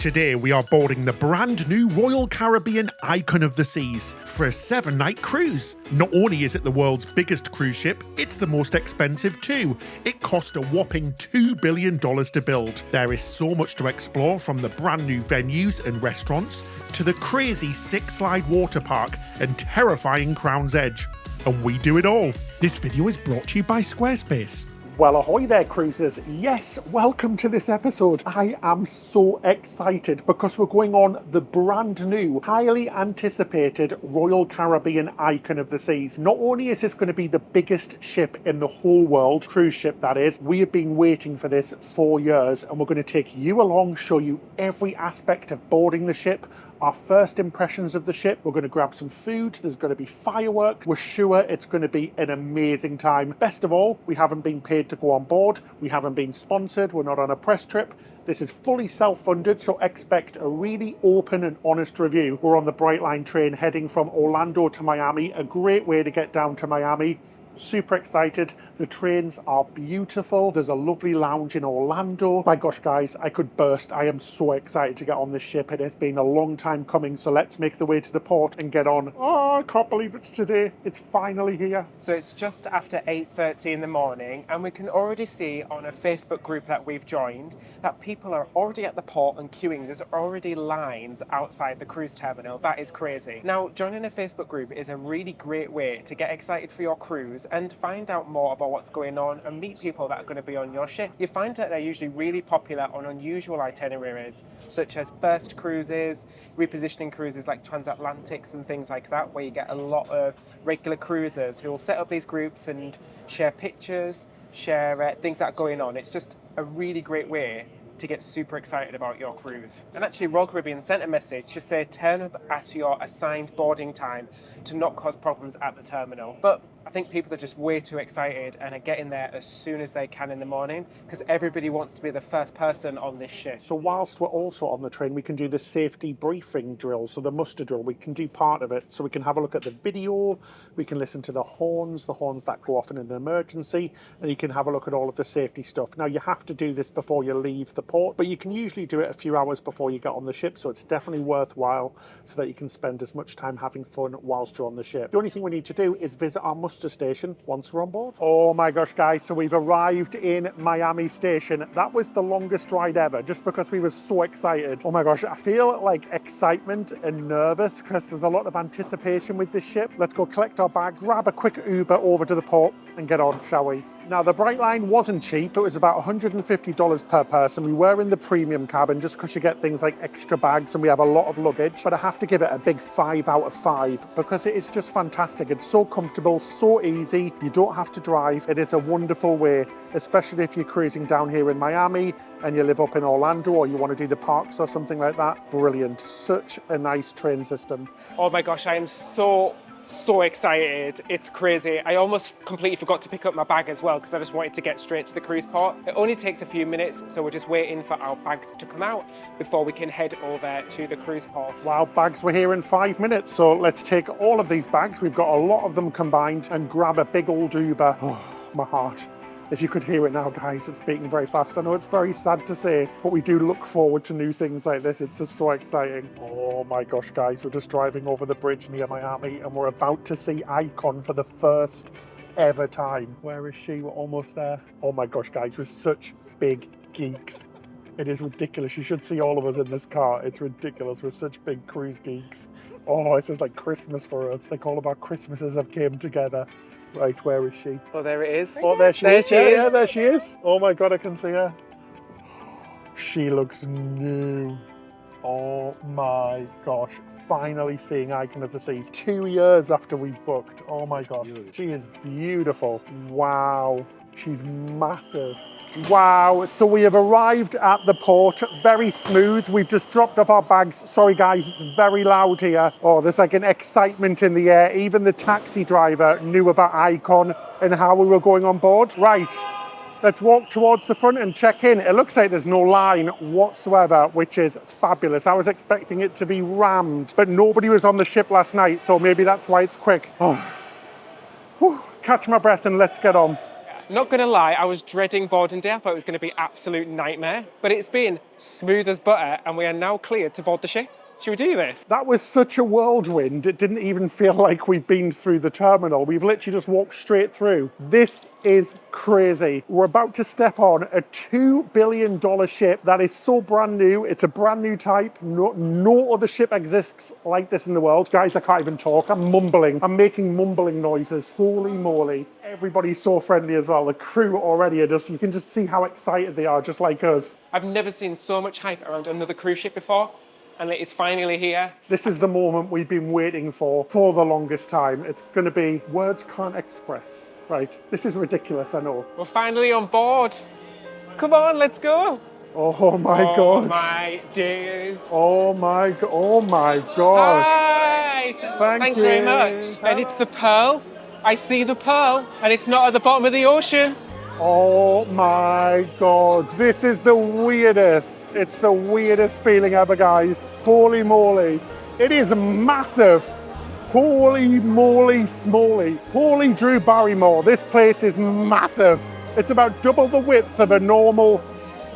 Today we are boarding the brand new Royal Caribbean Icon of the Seas for a 7-night cruise. Not only is it the world's biggest cruise ship, it's the most expensive too. It cost a whopping $2 billion to build. There is so much to explore, from the brand new venues and restaurants to the crazy 6-slide water park and terrifying Crown's Edge. And we do it all. This video is brought to you by Squarespace. Well, ahoy there, cruisers. Yes, welcome to this episode. I am so excited because we're going on the brand new, highly anticipated Royal Caribbean Icon of the Seas. Not only is this going to be the biggest ship in the whole world, cruise ship that is, we have been waiting for this 4 years, and we're going to take you along, show you every aspect of boarding the ship, our first impressions of the ship. We're going to grab some food. There's going to be fireworks. We're sure it's going to be an amazing time. Best of all, we haven't been paid to go on board. We haven't been sponsored. We're not on a press trip. This is fully self-funded, so expect a really open and honest review. We're on the Brightline train heading from Orlando to Miami. A great way to get down to Miami. Super excited. The trains are beautiful. There's a lovely lounge in Orlando. My gosh, guys, I could burst. I am so excited to get on this ship. It has been a long time coming, so let's make the way to the port and get on. Oh, I can't believe it's today. It's finally here. So it's just after 8:30 in the morning, and we can already see on a Facebook group that we've joined that people are already at the port and queuing. There's already lines outside the cruise terminal. That is crazy. Now, joining a Facebook group is a really great way to get excited for your cruise and find out more about what's going on and meet people that are going to be on your ship. You find that they're usually really popular on unusual itineraries, such as first cruises, repositioning cruises like transatlantics and things like that, where you get a lot of regular cruisers who will set up these groups and share pictures, share things that are going on. It's just a really great way to get super excited about your cruise. And actually, Royal Caribbean sent a message to say turn up at your assigned boarding time to not cause problems at the terminal. But I think people are just way too excited and are getting there as soon as they can in the morning because everybody wants to be the first person on this ship. So whilst we're also on the train, we can do the safety briefing drill, so the muster drill. We can do part of it, so we can have a look at the video, we can listen to the horns that go off in an emergency, and you can have a look at all of the safety stuff. Now, you have to do this before you leave the port, but you can usually do it a few hours before you get on the ship, so it's definitely worthwhile so that you can spend as much time having fun whilst you're on the ship. The only thing we need to do is visit our muster station once we're on board. Oh my gosh, guys, so we've arrived in Miami Station. That was the longest ride ever, just because we were so excited. Oh my gosh, I feel like excitement and nervous because there's a lot of anticipation with this ship. Let's go collect our bags, grab a quick Uber over to the port and get on, shall we? Now, the Brightline wasn't cheap. It was about $150 per person. We were in the premium cabin just because you get things like extra bags and we have a lot of luggage. But I have to give it a big 5 out of 5 because it is just fantastic. It's so comfortable, so easy. You don't have to drive. It is a wonderful way, especially if you're cruising down here in Miami and you live up in Orlando or you want to do the parks or something like that. Brilliant. Such a nice train system. Oh my gosh, I am so excited. It's crazy. I almost completely forgot to pick up my bag as well because I just wanted to get straight to the cruise port. It only takes a few minutes, so we're just waiting for our bags to come out before we can head over to the cruise port. Wow, bags were here in 5 minutes, so let's take all of these bags. We've got a lot of them combined and grab a big old Uber. Oh, my heart. If you could hear it now, guys, it's beating very fast. I know it's very sad to say, but we do look forward to new things like this. It's just so exciting. Oh my gosh, guys, we're just driving over the bridge near Miami and we're about to see Icon for the first ever time. Where is she? We're almost there. Oh my gosh, guys, we're such big geeks. It is ridiculous. You should see all of us in this car. It's ridiculous. We're such big cruise geeks. Oh, this is like Christmas for us. Like all of our Christmases have came together. Right, where is she? Oh, there it is. Oh, there she is. Yeah, there she is. Oh my God, I can see her. She looks new. Oh my gosh. Finally seeing Icon of the Seas 2 years after we booked. Oh my gosh. She is beautiful. Wow. She's massive. Wow, so we have arrived at the port, very smooth. We've just dropped off our bags. Sorry guys, it's very loud here. Oh, there's like an excitement in the air. Even the taxi driver knew about Icon and how we were going on board. Right, let's walk towards the front and check in. It looks like there's no line whatsoever, which is fabulous. I was expecting it to be rammed, but nobody was on the ship last night, so maybe that's why it's quick. Oh, whew, catch my breath and let's get on. Not gonna lie, I was dreading boarding day. I thought it was gonna be absolute nightmare, but it's been smooth as butter and we are now cleared to board the ship. Should we do this? That was such a whirlwind, it didn't even feel like we've been through the terminal. We've literally just walked straight through. This is crazy. We're about to step on a $2 billion ship that is so brand new. It's a brand new type. No other ship exists like this in the world. Guys, I can't even talk. I'm mumbling. I'm making mumbling noises. Holy moly. Everybody's so friendly as well. The crew already are just, you can just see how excited they are, just like us. I've never seen so much hype around another cruise ship before, and it is finally here. This is the moment we've been waiting for the longest time. It's going to be words can't express. Right, this is ridiculous, I know. We're finally on board. Come on, let's go. Oh my God. Oh my days. Oh my God. Oh my God. Hi. Thanks very much. And it's the Pearl. I see the Pearl, and it's not at the bottom of the ocean. Oh my God. This is the weirdest. It's the weirdest feeling ever, guys. Holy moly. It is massive. Holy moly smoly. Holy Drew Barrymore. This place is massive. It's about double the width of a normal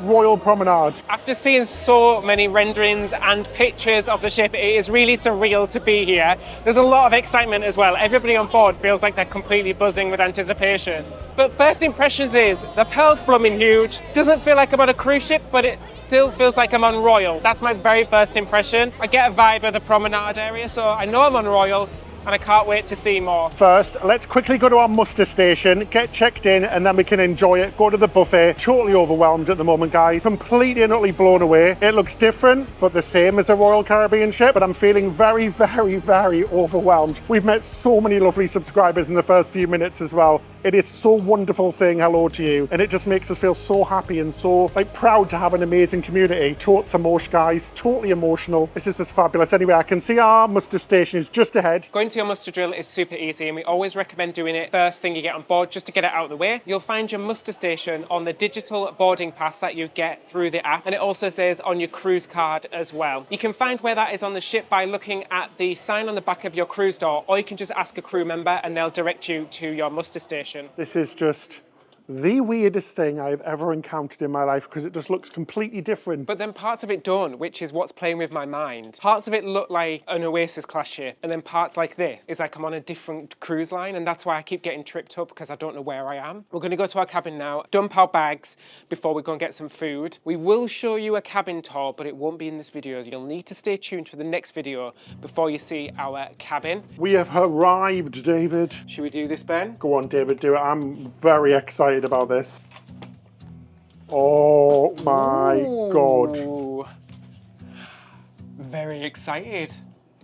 Royal Promenade. After seeing so many renderings and pictures of the ship, it is really surreal to be here. There's a lot of excitement as well. Everybody on board feels like they're completely buzzing with anticipation. But first impressions is, the Pearl's blooming huge. Doesn't feel like I'm on a cruise ship, but it still feels like I'm on Royal. That's my very first impression. I get a vibe of the promenade area, so I know I'm on Royal, and I can't wait to see more. First, let's quickly go to our muster station, get checked in, and then we can enjoy it. Go to the buffet. Totally overwhelmed at the moment, guys. Completely and utterly blown away. It looks different, but the same as a Royal Caribbean ship, but I'm feeling very, very, very overwhelmed. We've met so many lovely subscribers in the first few minutes as well. It is so wonderful saying hello to you, and it just makes us feel so happy and so proud to have an amazing community. Totes emotion, guys. Totally emotional. This is just fabulous. Anyway, I can see our muster station is just ahead. Going to your muster drill is super easy, and we always recommend doing it first thing you get on board, just to get it out of the way. You'll find your muster station on the digital boarding pass that you get through the app, and it also says on your cruise card as well. You can find where that is on the ship by looking at the sign on the back of your cruise door, or you can just ask a crew member and they'll direct you to your muster station. This is just the weirdest thing I've ever encountered in my life because it just looks completely different. But then parts of it don't, which is what's playing with my mind. Parts of it look like an Oasis class ship, and then parts like this is like I'm on a different cruise line, and that's why I keep getting tripped up because I don't know where I am. We're going to go to our cabin now, dump our bags before we go and get some food. We will show you a cabin tour, but it won't be in this video. You'll need to stay tuned for the next video before you see our cabin. We have arrived, David. Should we do this, Ben? Go on, David, do it. I'm very excited about this. Oh my God. Very excited.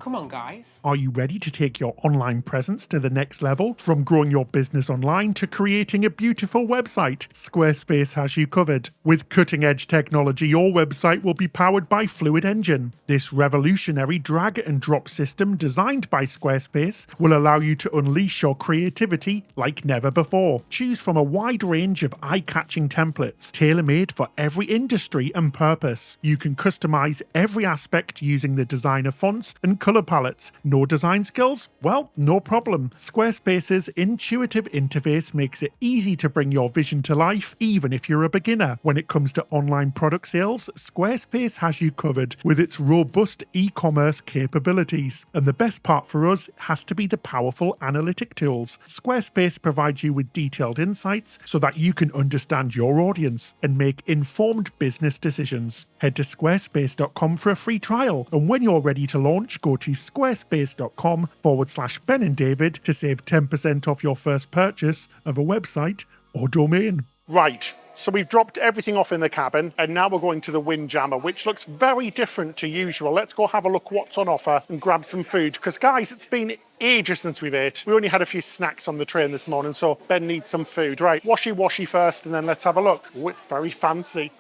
Come on, guys. Are you ready to take your online presence to the next level? From growing your business online to creating a beautiful website, Squarespace has you covered. With cutting-edge technology, your website will be powered by Fluid Engine. This revolutionary drag and drop system designed by Squarespace will allow you to unleash your creativity like never before. Choose from a wide range of eye-catching templates, tailor-made for every industry and purpose. You can customize every aspect using the designer fonts and color palettes. No design skills? Well, no problem. Squarespace's intuitive interface makes it easy to bring your vision to life, even if you're a beginner. When it comes to online product sales, Squarespace has you covered with its robust e-commerce capabilities. And the best part for us has to be the powerful analytic tools. Squarespace provides you with detailed insights so that you can understand your audience and make informed business decisions. Head to squarespace.com for a free trial, and when you're ready to launch, go to squarespace.com/Ben and David to save 10% off your first purchase of a website or domain. Right, so we've dropped everything off in the cabin, and now we're going to the Windjammer, which looks very different to usual. Let's go have a look what's on offer and grab some food, because guys, it's been ages since we've ate. We only had a few snacks on the train this morning, so Ben needs some food. Right, washy first, and then let's have a look. Oh, it's very fancy.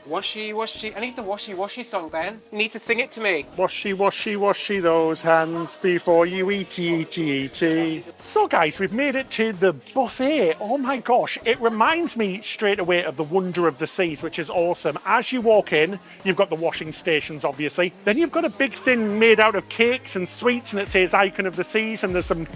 Washy, washy. I need the washy, washy song, Ben. You need to sing it to me. Washy, washy, washy those hands before you eat. So guys, we've made it to the buffet. Oh my gosh, it reminds me straight away of the Wonder of the Seas, which is awesome. As you walk in, you've got the washing stations, obviously. Then you've got a big thing made out of cakes and sweets, and it says Icon of the Seas, and there's some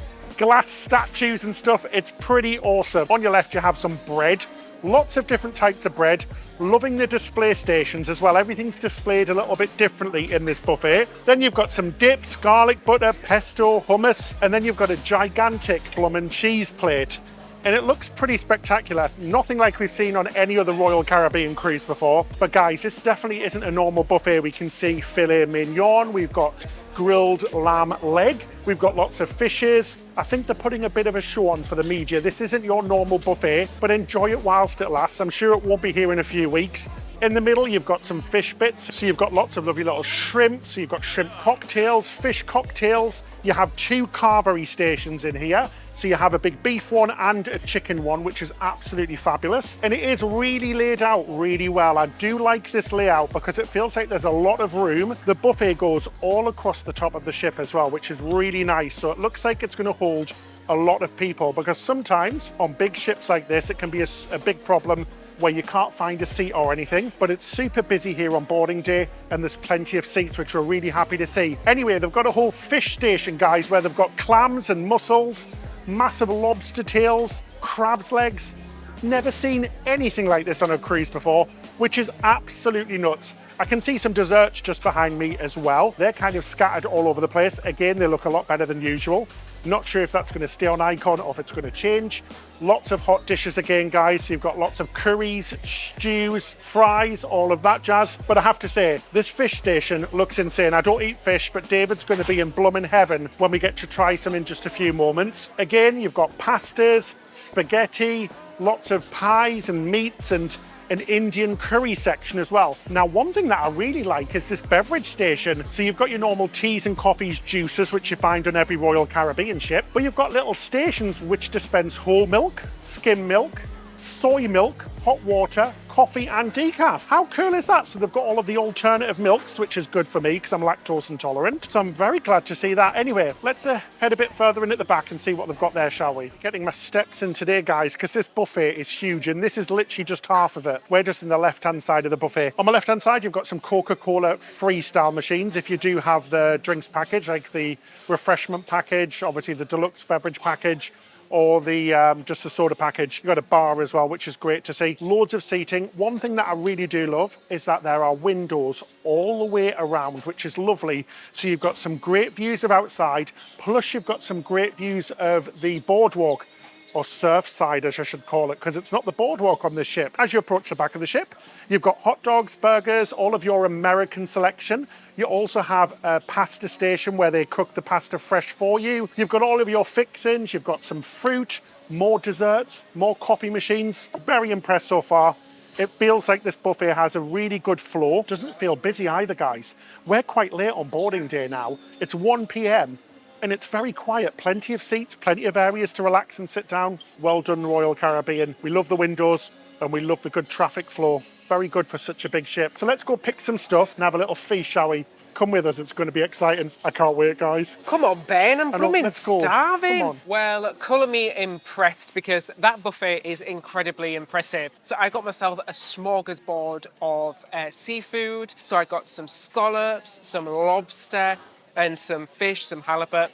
glass statues and stuff. It's pretty awesome. On your left, you have some bread. Lots of different types of bread. Loving the display stations as well. Everything's displayed a little bit differently in this buffet. Then you've got some dips, garlic butter, pesto, hummus, and then you've got a gigantic bloomin' cheese plate. And it looks pretty spectacular. Nothing like we've seen on any other Royal Caribbean cruise before. But guys, this definitely isn't a normal buffet. We can see filet mignon, we've got grilled lamb leg, we've got lots of fishes. I think they're putting a bit of a show on for the media. This isn't your normal buffet, but enjoy it whilst it lasts. I'm sure it won't be here in a few weeks. In the middle, you've got some fish bits. So you've got lots of lovely little shrimp. So you've got shrimp cocktails, fish cocktails. You have 2 carvery stations in here. So you have a big beef one and a chicken one, which is absolutely fabulous. And it is really laid out really well. I do like this layout because it feels like there's a lot of room. The buffet goes all across the top of the ship as well, which is really nice. So it looks like it's going to hold a lot of people, because sometimes on big ships like this, it can be a big problem where you can't find a seat or anything, but it's super busy here on boarding day and there's plenty of seats, which we're really happy to see. Anyway, they've got a whole fish station, guys, where they've got clams and mussels, massive lobster tails, crab's legs. Never seen anything like this on a cruise before, which is absolutely nuts. I can see some desserts just behind me as well. They're kind of scattered all over the place. Again, they look a lot better than usual. Not sure if that's going to stay on Icon or if it's going to change. Lots of hot dishes again, guys. So you've got lots of curries, stews, fries, all of that jazz. But I have to say, this fish station looks insane. I don't eat fish, but David's going to be in bloomin' heaven when we get to try some in just a few moments. Again, you've got pastas, spaghetti, lots of pies and meats, and an Indian curry section as well. Now, one thing that I really like is this beverage station. So you've got your normal teas and coffees, juices, which you find on every Royal Caribbean ship, but you've got little stations which dispense whole milk, skim milk, soy milk, hot water, coffee and decaf. How cool is that? So they've got all of the alternative milks, which is good for me because I'm lactose intolerant. So I'm very glad to see that. Anyway, let's head a bit further in at the back and see what they've got there, shall we? Getting my steps in today, guys, because this buffet is huge and this is literally just half of it. We're just in the left-hand side of the buffet. On my left-hand side, you've got some Coca-Cola freestyle machines. If you do have the drinks package, like the refreshment package, obviously the deluxe beverage package, or the just the soda package. You've got a bar as well, which is great to see. Loads of seating. One thing that I really do love is that there are windows all the way around, which is lovely. So you've got some great views of outside, plus you've got some great views of the boardwalk, or surf side, as I should call it, because it's not the boardwalk on this ship. As you approach the back of the ship, you've got hot dogs, burgers, all of your American selection. You also have a pasta station where they cook the pasta fresh for you. You've got all of your fixings, you've got some fruit, more desserts, more coffee machines. Very impressed so far. It feels like this buffet has a really good flow. Doesn't feel busy either, guys. We're quite late on boarding day now. It's 1 p.m. and it's very quiet. Plenty of seats, plenty of areas to relax and sit down. Well done, Royal Caribbean. We love the windows and we love the good traffic flow. Very good for such a big ship. So let's go pick some stuff and have a little feast, shall we? Come with us, it's going to be exciting. I can't wait, guys. Come on, Ben, I'm blooming starving. Come on. Well, colour me impressed, because that buffet is incredibly impressive. So I got myself a smorgasbord of seafood. So I got some scallops, some lobster, and some fish, some halibut.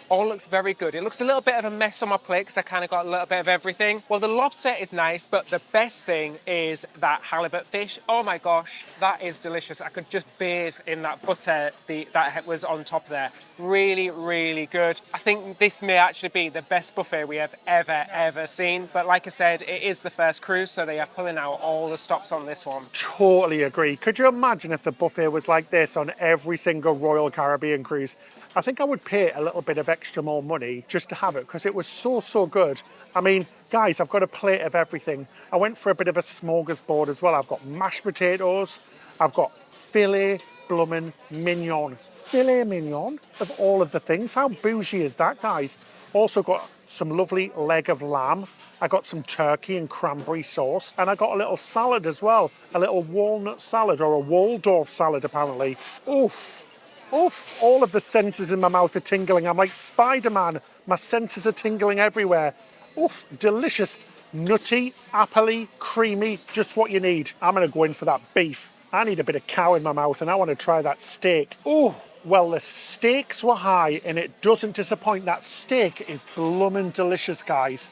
All looks very good. It looks a little bit of a mess on my plate because I kind of got a little bit of everything. Well, the lobster is nice, but the best thing is that halibut fish. Oh my gosh, that is delicious. I could just bathe in that butter that was on top there. Really, really good. I think this may actually be the best buffet we have ever seen. But like I said, it is the first cruise, so they are pulling out all the stops on this one. Totally agree. Could you imagine if the buffet was like this on every single Royal Caribbean cruise? I think I would pay a little bit of extra more money just to have it, because it was so good. I mean, guys, I've got a plate of everything. I went for a bit of a smorgasbord as well. I've got mashed potatoes, I've got filet bloomin' mignon. Filet mignon of all of the things. How bougie is that, guys? Also got some lovely leg of lamb. I got some turkey and cranberry sauce, and I got a little salad as well. A little walnut salad, or a Waldorf salad apparently. Oof. Oof, all of the senses in my mouth are tingling. I'm like Spider-Man. My senses are tingling everywhere. Oof, delicious, nutty, appley, creamy, just what you need. I'm gonna go in for that beef. I need a bit of cow in my mouth and I wanna try that steak. Ooh, Well, the stakes were high, and it doesn't disappoint. That steak is blooming delicious, guys.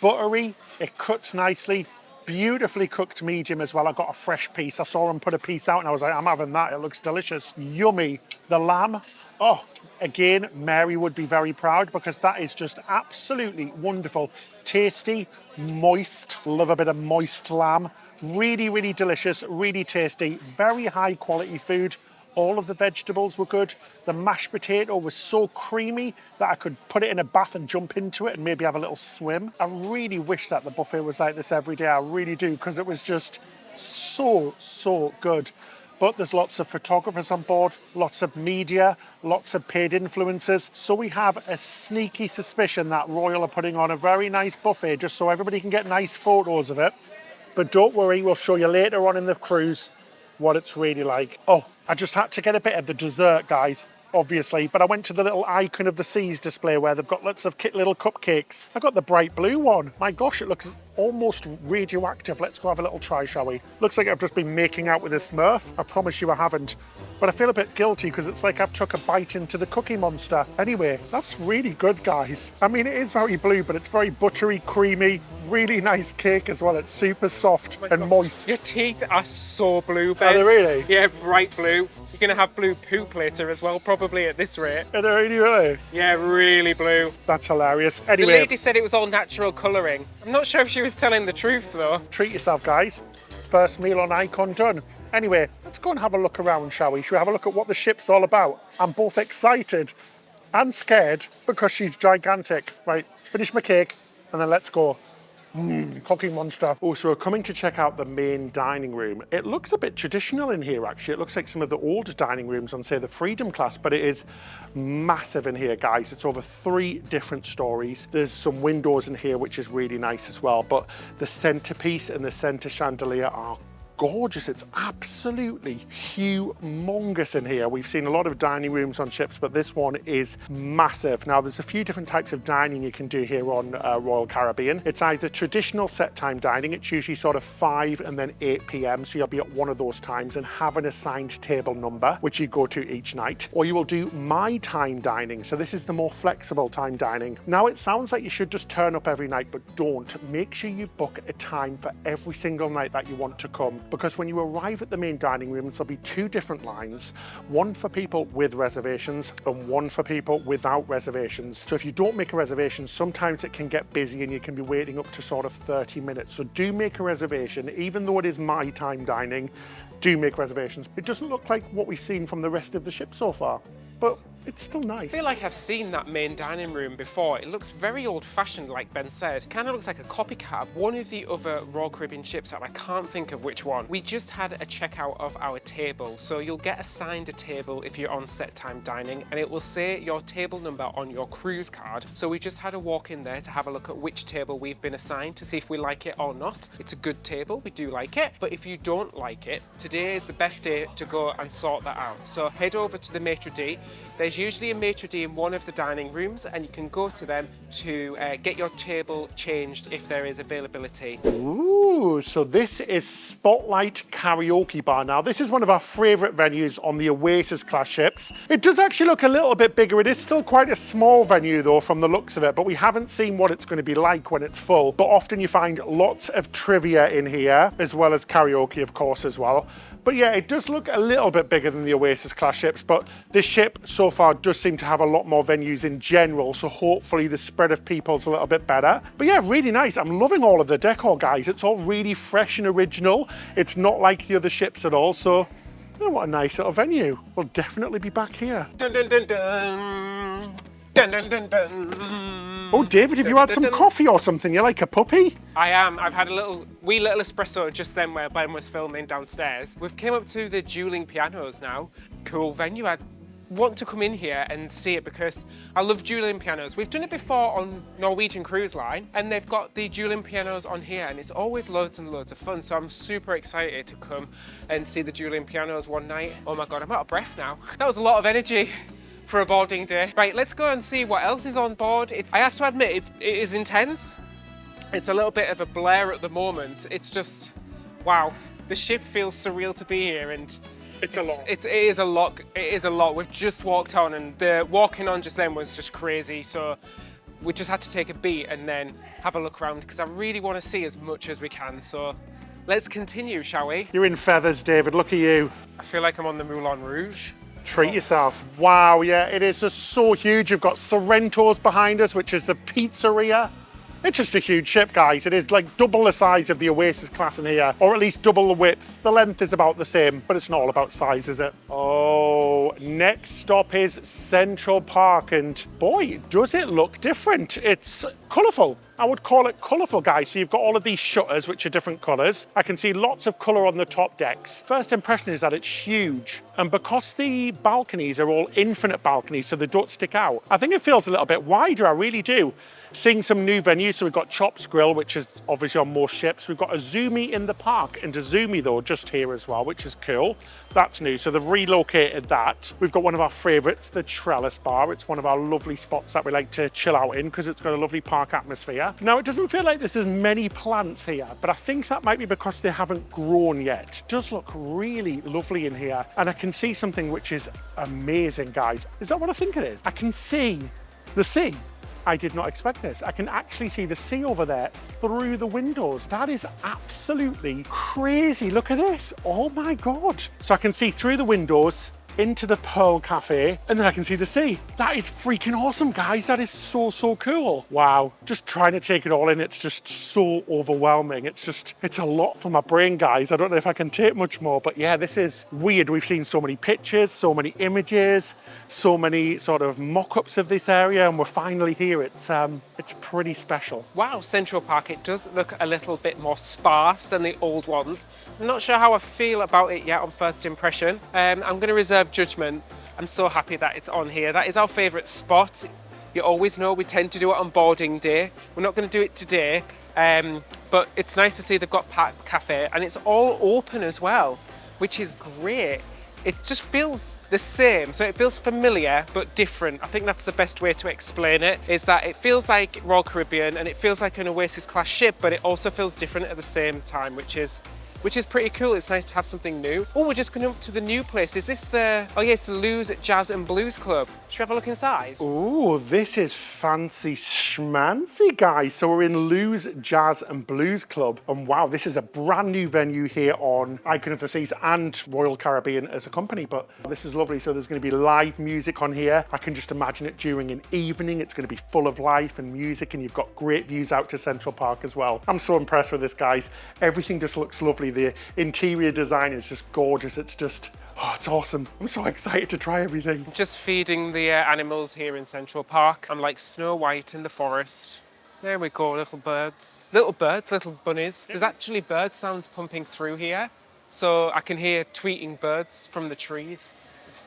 Buttery, it cuts nicely, beautifully cooked medium as well. I got a fresh piece. I saw them put a piece out and I was like, I'm having that. It looks delicious. Yummy. The lamb, oh, again, Mary would be very proud because that is just absolutely wonderful. Tasty, moist, love a bit of moist lamb. Really, really delicious, really tasty, very high quality food. All of the vegetables were good. The mashed potato was so creamy that I could put it in a bath and jump into it and maybe have a little swim. I really wish that the buffet was like this every day. I really do, because it was just so good. But there's lots of photographers on board, lots of media, lots of paid influencers. So we have a sneaky suspicion that Royal are putting on a very nice buffet just so everybody can get nice photos of it. But don't worry, we'll show you later on in the cruise what it's really like. Oh, I just had to get a bit of the dessert, guys, obviously, but I went to the little Icon of the Seas display where they've got lots of little cupcakes. I got the bright blue one. My gosh, it looks almost radioactive. Let's go have a little try, shall we? Looks like I've just been making out with a Smurf. I promise you I haven't. But I feel a bit guilty because it's like I've took a bite into the Cookie Monster. Anyway, that's really good, guys. I mean, it is very blue, but it's very buttery, creamy, really nice cake as well. It's super soft and moist. Your teeth are so blue, Ben. Are they really? Yeah, bright blue. You're going to have blue poop later as well, probably at this rate. Are they really? Yeah, really blue. That's hilarious. Anyway, the lady said it was all natural colouring. I'm not sure if she was telling the truth, though. Treat yourself, guys. First meal on Icon done. Anyway, let's go and have a look around, shall we? Should we have a look at what the ship's all about? I'm both excited and scared because she's gigantic. Right, finish my cake and then let's go. Cookie Monster. Oh, so we're coming to check out the main dining room. It looks a bit traditional in here, actually. It looks like some of the older dining rooms on, say, the Freedom class, but it is massive in here, guys. It's over 3 different stories. There's some windows in here, which is really nice as well, but the centerpiece and the center chandelier are gorgeous. It's absolutely humongous in here. We've seen a lot of dining rooms on ships, but this one is massive. Now, there's a few different types of dining you can do here on Royal Caribbean. It's either traditional set time dining. It's usually sort of 5 and then 8 p.m. So you'll be at one of those times and have an assigned table number, which you go to each night. Or you will do my time dining. So this is the more flexible time dining. Now, it sounds like you should just turn up every night, but don't. Make sure you book a time for every single night that you want to come. Because when you arrive at the main dining rooms, there'll be 2 different lines, one for people with reservations and one for people without reservations. So if you don't make a reservation, sometimes it can get busy and you can be waiting up to sort of 30 minutes. So do make a reservation, even though it is my time dining, do make reservations. It doesn't look like what we've seen from the rest of the ship so far, but it's still nice. I feel like I've seen that main dining room before. It looks very old-fashioned, like Ben said. Kind of looks like a copycat of one of the other Royal Caribbean ships, and I can't think of which one. We just had a checkout of our table, so you'll get assigned a table if you're on set time dining, and it will say your table number on your cruise card. So we just had a walk in there to have a look at which table we've been assigned to see if we like it or not. It's a good table, we do like it, but if you don't like it, today is the best day to go and sort that out. So head over to the maitre d'. There's usually a maitre d' in one of the dining rooms, and you can go to them to get your table changed if there is availability. Ooh, so this is Spotlight Karaoke Bar. Now, this is one of our favourite venues on the Oasis class ships. It does actually look a little bit bigger. It is still quite a small venue, though, from the looks of it, but we haven't seen what it's going to be like when it's full. But often you find lots of trivia in here, as well as karaoke, of course, as well. But yeah, it does look a little bit bigger than the Oasis class ships, but this ship so far does seem to have a lot more venues in general, so hopefully the spread of people's a little bit better. But yeah, really nice. I'm loving all of the decor, guys. It's all really fresh and original. It's not like the other ships at all, so oh, what a nice little venue. We'll definitely be back here. Dun, dun, dun, dun. Dun, dun, dun, dun. Oh, David, have you had some coffee or something? You're like a puppy. I am. I've had a wee little espresso just then where Ben was filming downstairs. We've came up to the dueling pianos now. Cool venue. I want to come in here and see it because I love dueling pianos. We've done it before on Norwegian Cruise Line, and they've got the dueling pianos on here, and it's always loads and loads of fun. So I'm super excited to come and see the dueling pianos one night. Oh my God, I'm out of breath now. That was a lot of energy for a boarding day. Right, let's go and see what else is on board. I have to admit, it is intense. It's a little bit of a blur at the moment. It's just, wow. The ship feels surreal to be here, and It's a lot. It is a lot. It is a lot. We've just walked on, and the walking on just then was just crazy. So we just had to take a beat and then have a look around because I really want to see as much as we can. So let's continue, shall we? You're in feathers, David. Look at you. I feel like I'm on the Moulin Rouge. Treat yourself. Wow, yeah, it is just so huge. You've got Sorrento's behind us, which is the pizzeria. It's just a huge ship, guys. It is like double the size of the Oasis class in here, or at least double the width. The length is about the same, but it's not all about size, is it? Oh, next stop is Central Park, and boy, does it look different. It's colourful. I would call it colourful, guys. So you've got all of these shutters, which are different colours. I can see lots of colour on the top decks. First impression is that it's huge. And because the balconies are all infinite balconies, so they don't stick out, I think it feels a little bit wider, I really do. Seeing some new venues, so we've got Chops Grill, which is obviously on most ships. We've got Azumi in the park, and Azumi though, just here as well, which is cool. That's new, so they've relocated that. We've got one of our favourites, the Trellis Bar. It's one of our lovely spots that we like to chill out in because it's got a lovely park atmosphere. Now, it doesn't feel like there's as many plants here, but I think that might be because they haven't grown yet. It does look really lovely in here, and I can see something which is amazing, guys. Is that what I think it is? I can see the sea. I did not expect this. I can actually see the sea over there through the windows. That is absolutely crazy. Look at this. Oh my God. So I can see through the windows into the Pearl Cafe, and then I can see the sea. That is freaking awesome, guys. That is so, so cool. Wow. Just trying to take it all in. It's just so overwhelming. It's a lot for my brain, guys. I don't know if I can take much more, but yeah, this is weird. We've seen so many pictures, so many images, so many sort of mock-ups of this area, and we're finally here. It's pretty special. Wow, Central Park, it does look a little bit more sparse than the old ones. I'm not sure how I feel about it yet on first impression. I'm going to reserve judgment. I'm so happy that it's on here. That is our favourite spot. You always know we tend to do it on boarding day. We're not going to do it today, but it's nice to see they've got Park Cafe, and it's all open as well, which is great. It just feels the same, so it feels familiar but different. I think that's the best way to explain it, is that it feels like Royal Caribbean and it feels like an Oasis class ship, but it also feels different at the same time, which is pretty cool. It's nice to have something new. Oh, we're just going up to the new place. Is this the, oh yes, the Lou's Jazz and Blues Club. Should we have a look inside? Oh, this is fancy schmancy, guys. So we're in Lou's Jazz and Blues Club. And wow, this is a brand new venue here on Icon of the Seas and Royal Caribbean as a company. But this is lovely. So there's going to be live music on here. I can just imagine it during an evening. It's going to be full of life and music, and you've got great views out to Central Park as well. I'm so impressed with this, guys. Everything just looks lovely. The interior design is just gorgeous. It's just, oh, it's awesome. I'm so excited to try everything. Just feeding the animals here in Central Park. I'm like Snow White in the forest. There we go, little birds. Little birds, little bunnies. There's actually bird sounds pumping through here. So I can hear tweeting birds from the trees.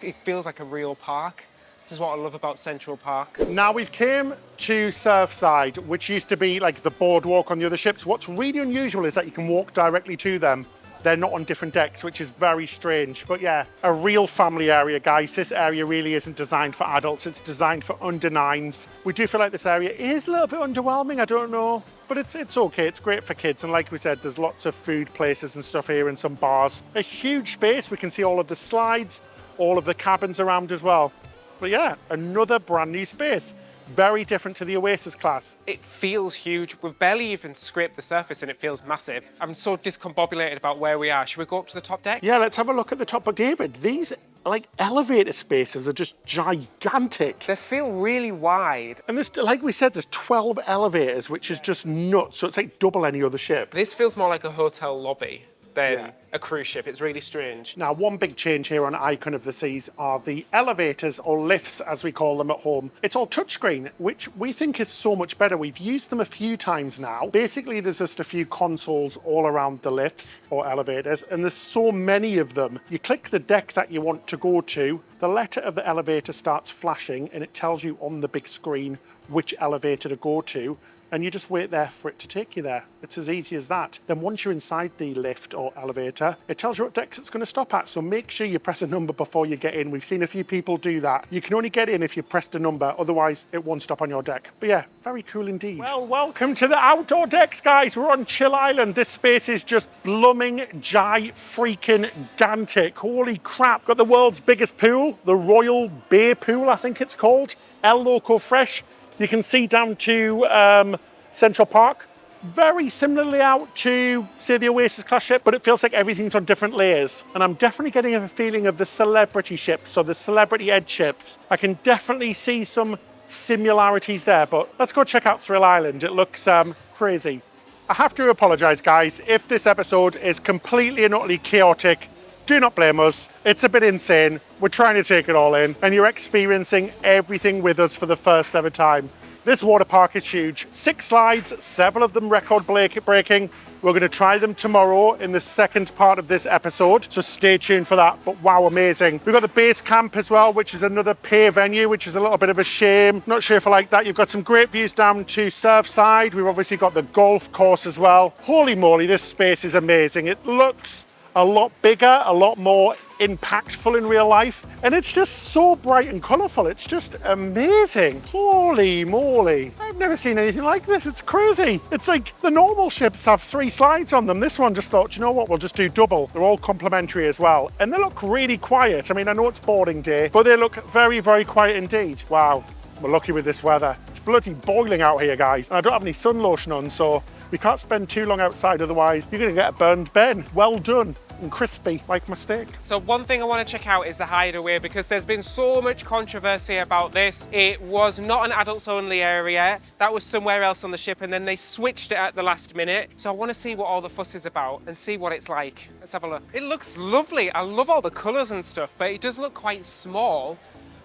It feels like a real park. This is what I love about Central Park. Now we've came to Surfside, which used to be like the boardwalk on the other ships. What's really unusual is that you can walk directly to them. They're not on different decks, which is very strange. But yeah, a real family area, guys. This area really isn't designed for adults. It's designed for under 9s. We do feel like this area is a little bit underwhelming. I don't know, but it's okay. It's great for kids. And like we said, there's lots of food places and stuff here and some bars. A huge space. We can see all of the slides, all of the cabins around as well. But yeah, another brand new space. Very different to the Oasis class. It feels huge. We've barely even scraped the surface and it feels massive. I'm so discombobulated about where we are. Should we go up to the top deck? Yeah, let's have a look at the top. But David, these like elevator spaces are just gigantic. They feel really wide. And there's, like we said, there's 12 elevators, which is just nuts. So it's like double any other ship. This feels more like a hotel lobby than a cruise ship. It's really strange. Now, one big change here on Icon of the Seas are the elevators, or lifts as we call them at home. It's all touchscreen, which we think is so much better. We've used them a few times now. Basically, there's just a few consoles all around the lifts or elevators, and there's so many of them. You click the deck that you want to go to, the letter of the elevator starts flashing, and it tells you on the big screen which elevator to go to. and you just wait there for it to take you there. It's as easy as that. Then once you're inside the lift or elevator, it tells you what decks it's going to stop at. So make sure you press a number before you get in. We've seen a few people do that. You can only get in if you pressed a number, otherwise it won't stop on your deck. But yeah, very cool indeed. Well, welcome to the outdoor decks, guys. We're on Chill Island. This space is just blooming freaking gantic. Holy crap. Got the world's biggest pool, the Royal Bay Pool, I think it's called. El Loco Fresh. You can see down to Central Park. Very similar layout to, say, the Oasis class ship, but it feels like everything's on different layers. And I'm definitely getting a feeling of the celebrity ships or the celebrity edge ships. I can definitely see some similarities there, but let's go check out Thrill Island. It looks crazy. I have to apologise, guys, if this episode is completely and utterly chaotic. Do not blame us. It's a bit insane. We're trying to take it all in, and you're experiencing everything with us for the first ever time. This water park is huge. 6 slides, several of them record breaking. We're going to try them tomorrow in the second part of this episode, so stay tuned for that. But wow, amazing. We've got the base camp as well, which is another pay venue, which is a little bit of a shame. Not sure if I like that. You've got some great views down to Surfside. We've obviously got the golf course as well. Holy moly, this space is amazing. It looks a lot bigger, a lot more impactful in real life, and it's just so bright and colourful. It's just amazing. Holy moly, I've never seen anything like this. It's crazy. It's like the normal ships have 3 slides on them. This one just thought, you know what, we'll just do double. They're all complimentary as well, and they look really quiet. I mean, I know it's boarding day, but they look very, very quiet indeed. Wow, we're lucky with this weather. It's bloody boiling out here, guys, and I don't have any sun lotion on, so we can't spend too long outside, otherwise you're going to get a burned Ben. Well done and crispy, like my steak. So one thing I want to check out is the hideaway, because there's been so much controversy about this. It was not an adults only area. That was somewhere else on the ship, and then they switched it at the last minute. So I want to see what all the fuss is about and see what it's like. Let's have a look. It looks lovely. I love all the colours and stuff, but it does look quite small.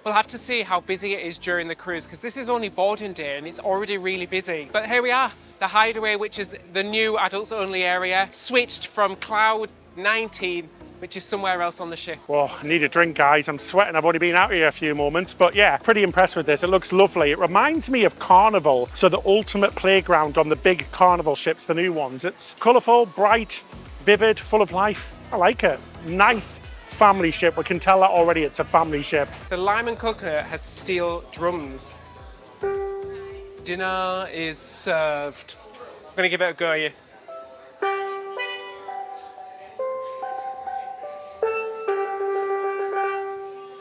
We'll have to see how busy it is during the cruise, because this is only boarding day and it's already really busy. But here we are, the hideaway, which is the new adults only area, switched from Cloud 19, which is somewhere else on the ship. Whoa, I need a drink, guys. I'm sweating. I've only been out here a few moments, but yeah, pretty impressed with this. It looks lovely. It reminds me of Carnival, so the ultimate playground on the big Carnival ships, the new ones. It's colourful, bright, vivid, full of life. I like it. Nice family ship. We can tell that already. It's a family ship. The lime and coconut has steel drums. Dinner is served. I'm gonna give it a go here.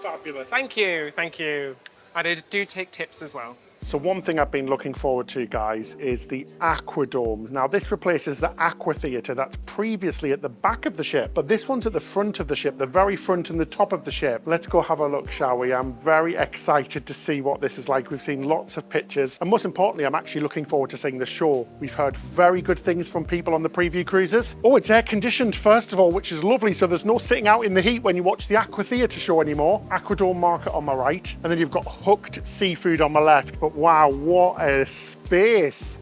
Fabulous. Thank you, thank you. And I do take tips as well. So one thing I've been looking forward to, guys, is the Aquadome. Now this replaces the Aqua Theatre that's previously at the back of the ship, but this one's at the front of the ship, the very front and the top of the ship. Let's go have a look, shall we? I'm very excited to see what this is like. We've seen lots of pictures, and most importantly, I'm actually looking forward to seeing the show. We've heard very good things from people on the preview cruises. Oh, it's air conditioned first of all, which is lovely, so there's no sitting out in the heat when you watch the Aqua Theatre show anymore. Aquadome Market on my right, and then you've got Hooked Seafood on my left. But wow, what a space.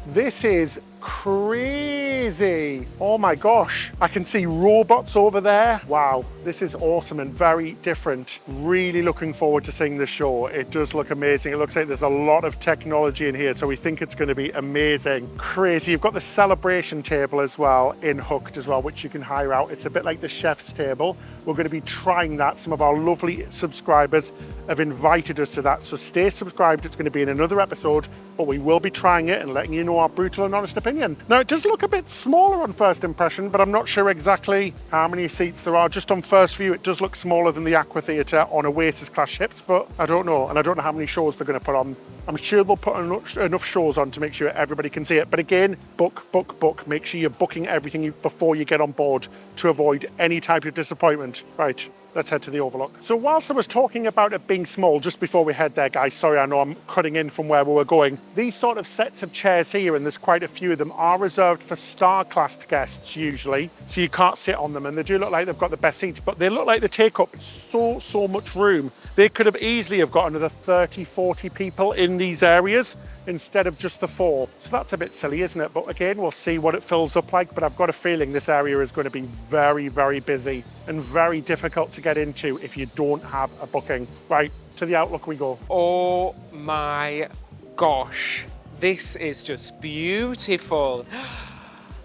This is crazy. Oh my gosh. I can see robots over there. Wow, this is awesome and very different. Really looking forward to seeing the show. It does look amazing. It looks like there's a lot of technology in here, so we think it's going to be amazing. Crazy. You've got the celebration table as well in Hooked as well, which you can hire out. It's a bit like the chef's table. We're going to be trying that. Some of our lovely subscribers have invited us to that, so stay subscribed. It's going to be in another episode, but we will be trying it and letting you know our brutal and honest opinion. Now, it does look a bit smaller on first impression, but I'm not sure exactly how many seats there are. Just on first view, it does look smaller than the Aqua Theatre on Oasis class ships, but I don't know, and I don't know how many shows they're going to put on. I'm sure they'll put enough shows on to make sure everybody can see it. But again, book. Make sure you're booking everything before you get on board to avoid any type of disappointment. Right. Let's head to the Overlook. So whilst I was talking about it being small, just before we head there, guys, sorry, I know I'm cutting in from where we were going. These sort of sets of chairs here, and there's quite a few of them, are reserved for star-classed guests usually, so you can't sit on them, and they do look like they've got the best seats, but they look like they take up so much room. They could have easily have got another 30, 40 people in these areas instead of just the 4. So that's a bit silly, isn't it? But again, we'll see what it fills up like, but I've got a feeling this area is going to be very, very busy and very difficult to get into if you don't have a booking. Right, to the Outlook we go. Oh my gosh. This is just beautiful.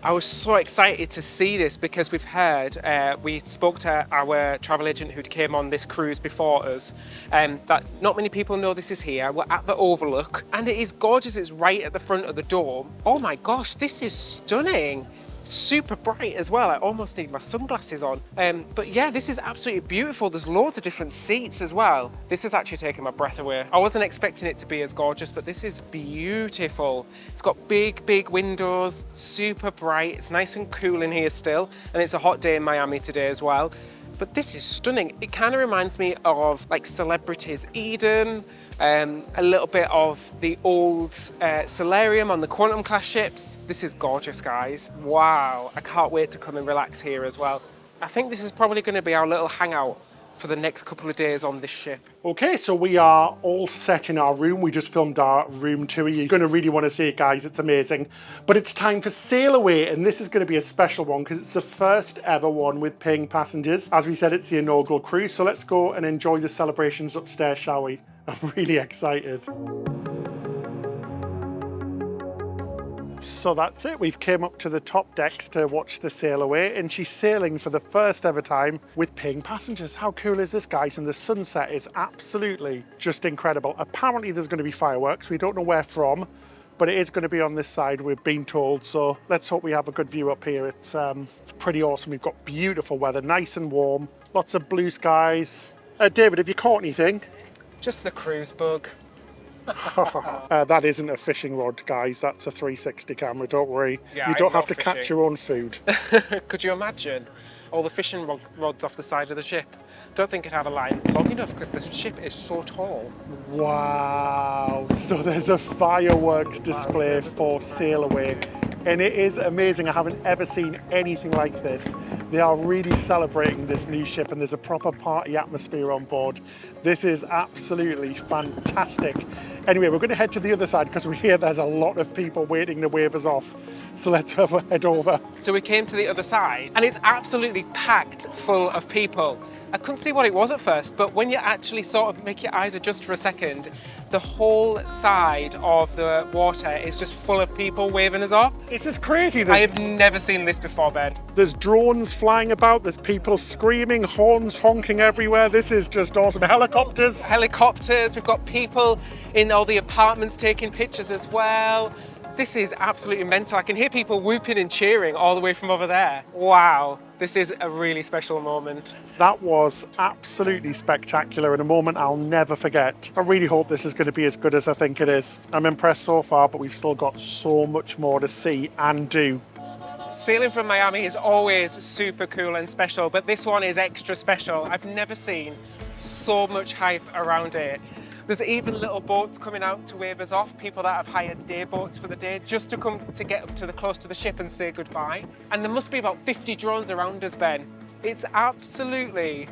I was so excited to see this because we've heard, we spoke to our travel agent who came on this cruise before us, that not many people know this is here. We're at the Overlook and it is gorgeous. It's right at the front of the dome. Oh my gosh, this is stunning. Super bright as well. I almost need my sunglasses on. But yeah, this is absolutely beautiful. There's loads of different seats as well. This is actually taking my breath away. I wasn't expecting it to be as gorgeous, but this is beautiful. It's got big windows, super bright. It's nice and cool in here still. And it's a hot day in Miami today as well. But this is stunning. It kind of reminds me of like Celebrities Eden, a little bit of the old solarium on the Quantum class ships. This is gorgeous, guys. Wow, I can't wait to come and relax here as well. I think this is probably going to be our little hangout for the next couple of days on this ship. Okay, so we are all set in our room. We just filmed our room tour. You're going to really want to see it, guys. It's amazing. But it's time for Sailaway, and this is going to be a special one because it's the first ever one with paying passengers. As we said, it's the inaugural cruise, so let's go and enjoy the celebrations upstairs, shall we? I'm really excited. So that's it, we've came up to the top decks to watch the Sailaway, and she's sailing for the first ever time with paying passengers. How cool is this, guys? And the sunset is absolutely just incredible. Apparently there's going to be fireworks, we don't know where from, but it is going to be on this side, we've been told, so let's hope we have a good view up here. It's pretty awesome. We've got beautiful weather, nice and warm, lots of blue skies. David, have you caught anything? Just the cruise bug. That isn't a fishing rod, guys. That's a 360 camera, don't worry. Yeah, you don't I have to love catch fishing. your own food. Could you imagine all the fishing rods off the side of the ship? Don't think it'd have a line long enough because the ship is so tall. Wow, so there's a fireworks display for Sailaway, and it is amazing. I haven't ever seen anything like this. They are really celebrating this new ship, and there's a proper party atmosphere on board. This is absolutely fantastic. Anyway, we're going to head to the other side because we hear there's a lot of people waiting to wave us off. So let's head over. So we came to the other side and it's absolutely packed full of people. I couldn't see what it was at first, but when you actually sort of make your eyes adjust for a second, the whole side of the water is just full of people waving us off. This is crazy. I have never seen this before, Ben. There's drones flying about, there's people screaming, horns honking everywhere. This is just awesome. Helicopters. Helicopters, we've got people in all the apartments taking pictures as well. This is absolutely mental. I can hear people whooping and cheering all the way from over there. Wow, this is a really special moment. That was absolutely spectacular and a moment I'll never forget. I really hope this is going to be as good as I think it is. I'm impressed so far, but we've still got so much more to see and do. Sailing from Miami is always super cool and special, but this one is extra special. I've never seen so much hype around it. There's even little boats coming out to wave us off, people that have hired day boats for the day just to come to get up to the close to the ship and say goodbye. And there must be about 50 drones around us, Ben. It's absolutely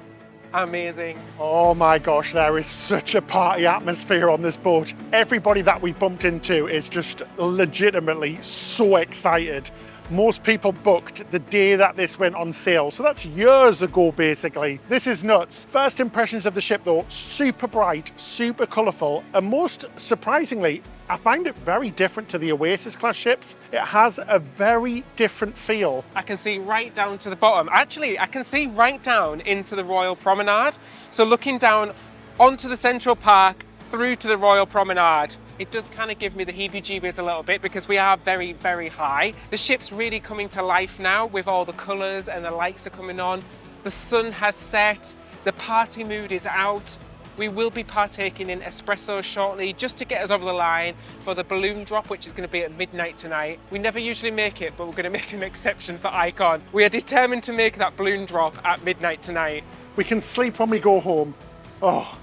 amazing. Oh my gosh, there is such a party atmosphere on this boat. Everybody that we bumped into is just legitimately so excited. Most people booked the day that this went on sale, so that's years ago basically. This is nuts. First impressions of the ship though, super bright, super colourful, and most surprisingly, I find it very different to the Oasis class ships. It has a very different feel. I can see right down to the bottom. Actually, I can see right down into the Royal Promenade. So looking down onto the Central Park, through to the Royal Promenade, it does kind of give me the heebie-jeebies a little bit because we are very, very high. The ship's really coming to life now with all the colours and the lights are coming on. The sun has set, the party mood is out. We will be partaking in espresso shortly just to get us over the line for the balloon drop, which is going to be at midnight tonight. We never usually make it, but we're going to make an exception for Icon. We are determined to make that balloon drop at midnight tonight. We can sleep when we go home. Oh.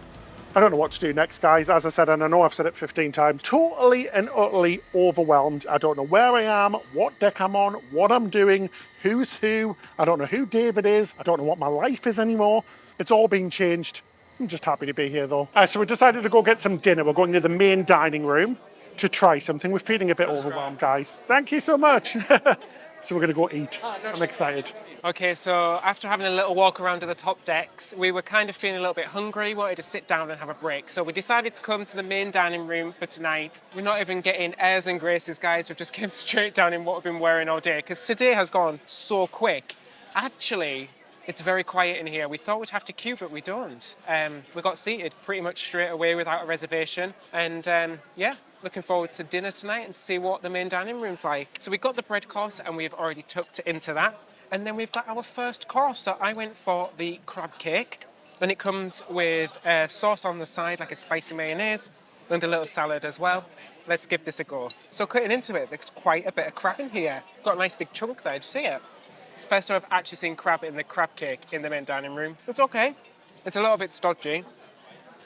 I don't know what to do next, guys. As I said, and I know I've said it 15 times, totally and utterly overwhelmed. I don't know where I am, what deck I'm on, what I'm doing, who's who. I don't know who David is. I don't know what my life is anymore. It's all been changed. I'm just happy to be here though. So we decided to go get some dinner. We're going to the main dining room to try something. We're feeling a bit overwhelmed, guys. Thank you so much. So we're going to go eat. I'm excited. Okay, so after having a little walk around to the top decks, we were kind of feeling a little bit hungry, wanted to sit down and have a break. So we decided to come to the main dining room for tonight. We're not even getting airs and graces, guys. We've just came straight down in what we've been wearing all day, because today has gone so quick. Actually, it's very quiet in here. We thought we'd have to queue, but we don't. We got seated pretty much straight away without a reservation. And yeah, looking forward to dinner tonight and see what the main dining room's like. So we got the bread course and we've already tucked it into that. And then we've got our first course. So I went for the crab cake. And it comes with a sauce on the side, like a spicy mayonnaise, and a little salad as well. Let's give this a go. So cutting into it, there's quite a bit of crab in here. Got a nice big chunk there, did you see it? First time I've actually seen crab in the crab cake in the main dining room. It's okay. It's a little bit stodgy.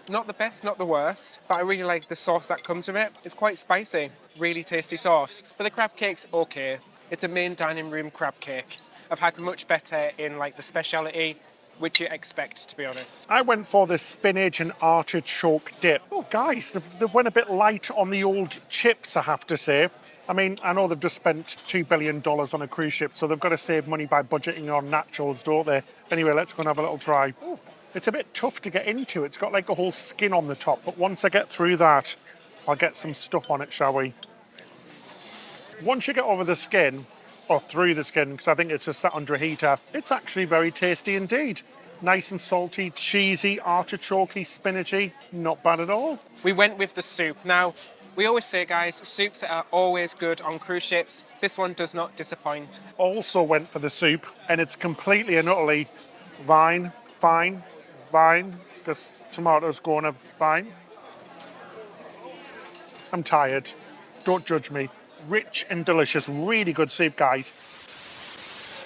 Not the best, not the worst, but I really like the sauce that comes with it. It's quite spicy, really tasty sauce. But the crab cake's okay. It's a main dining room crab cake. I've had much better in like the speciality, which you expect, to be honest. I went for the spinach and artichoke dip. Oh, guys, they've went a bit light on the old chips, I have to say. I mean, I know they've just spent $2 billion on a cruise ship, so they've got to save money by budgeting on naturals, don't they? Anyway, let's go and have a little try. Ooh, it's a bit tough to get into. It's got like a whole skin on the top, but once I get through that, I'll get some stuff on it, shall we? Once you get over the skin, or through the skin, because I think it's just sat under a heater, it's actually very tasty indeed. Nice and salty, cheesy, artichokey, spinachy, not bad at all. We went with the soup. Now, we always say, guys, soups are always good on cruise ships. This one does not disappoint. Also went for the soup, and it's completely and utterly fine, because tomatoes go on a vine. I'm tired. Don't judge me. Rich and delicious, really good soup, guys.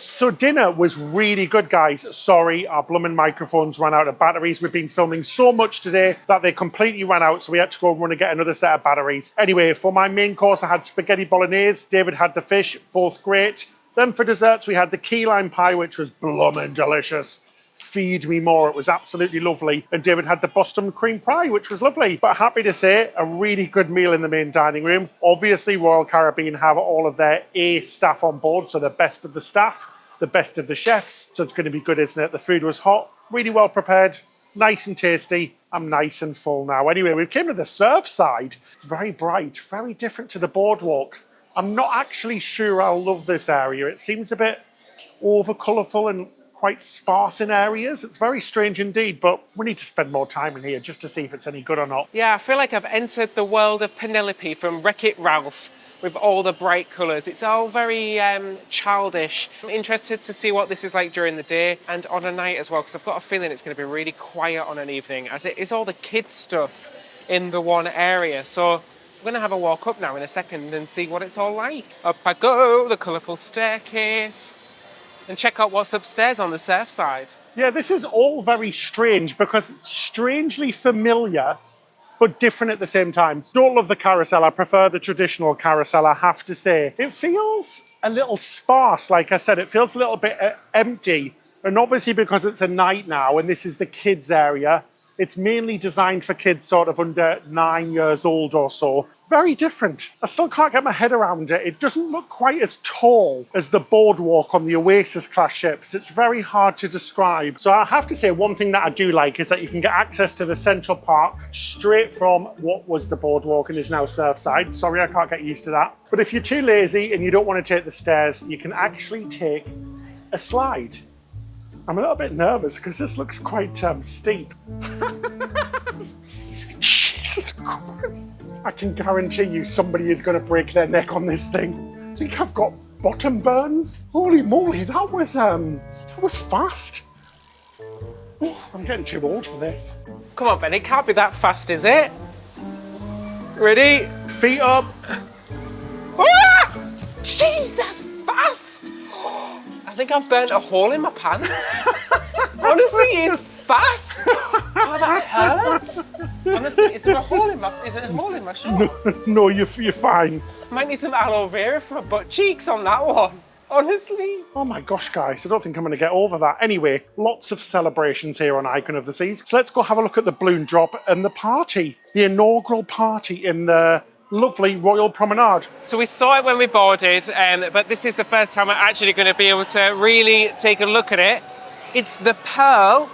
So dinner was really good, guys. Sorry, our blooming microphones ran out of batteries. We've been filming so much today that they completely ran out, so we had to go and run and get another set of batteries. Anyway, for my main course, I had spaghetti bolognese. David had the fish, both great. Then for desserts, we had the key lime pie, which was blooming delicious. Feed me more, it was absolutely lovely. And David had the Boston cream pie, which was lovely. But happy to say, a really good meal in the main dining room. Obviously, Royal Caribbean have all of their A staff on board, so the best of the staff, the best of the chefs. So it's going to be good, isn't it? The food was hot, really well prepared, nice and tasty. I'm nice and full now. Anyway, we came to the surf side. It's very bright, very different to the boardwalk. I'm not actually sure I'll love this area. It seems a bit over colourful and quite sparse in areas. It's very strange indeed, but we need to spend more time in here just to see if it's any good or not. Yeah, I feel like I've entered the world of Penelope from Wreck-It Ralph with all the bright colours. It's all very childish. I'm interested to see what this is like during the day and on a night as well, because I've got a feeling it's going to be really quiet on an evening, as it is all the kids' stuff in the one area. So I'm going to have a walk up now in a second and see what it's all like. Up I go, the colourful staircase, and check out what's upstairs on the surf side. Yeah, this is all very strange because it's strangely familiar, but different at the same time. Don't love the carousel. I prefer the traditional carousel, I have to say. It feels a little sparse, like I said. It feels a little bit empty. And obviously because it's a night now and this is the kids area, it's mainly designed for kids sort of under 9 years old or so. Very different. I still can't get my head around it. It doesn't look quite as tall as the boardwalk on the Oasis class ships. It's very hard to describe. So I have to say one thing that I do like is that you can get access to the Central Park straight from what was the boardwalk and is now Surfside. Sorry, I can't get used to that. But if you're too lazy and you don't want to take the stairs, you can actually take a slide. I'm a little bit nervous because this looks quite steep. Jesus Christ. I can guarantee you somebody is going to break their neck on this thing. I think I've got bottom burns. Holy moly, that was fast. Oh, I'm getting too old for this. Come on, Ben, it can't be that fast, is it? Ready? Feet up. Ah! Jeez, that's fast! I think I've burnt a hole in my pants. Honestly, it's fast. Oh, that hurts. Honestly, is there a hole in my shorts? No, you're fine. Might need some aloe vera for my butt cheeks on that one. Honestly. Oh my gosh, guys, I don't think I'm going to get over that. Anyway, lots of celebrations here on Icon of the Seas. So let's go have a look at the balloon drop and the party. The inaugural party in the lovely royal promenade. So we saw it when we boarded, but this is the first time we're actually going to be able to really take a look at it. It's the Pearl.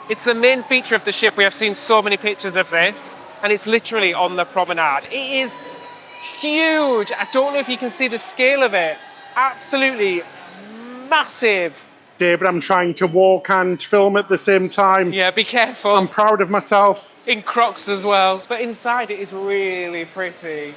It's the main feature of the ship. We have seen so many pictures of this, and it's literally on the promenade. It is huge. I don't know if you can see the scale of it. Absolutely massive. David, I'm trying to walk and film at the same time. Yeah, be careful. I'm proud of myself. In Crocs as well. But inside it is really pretty.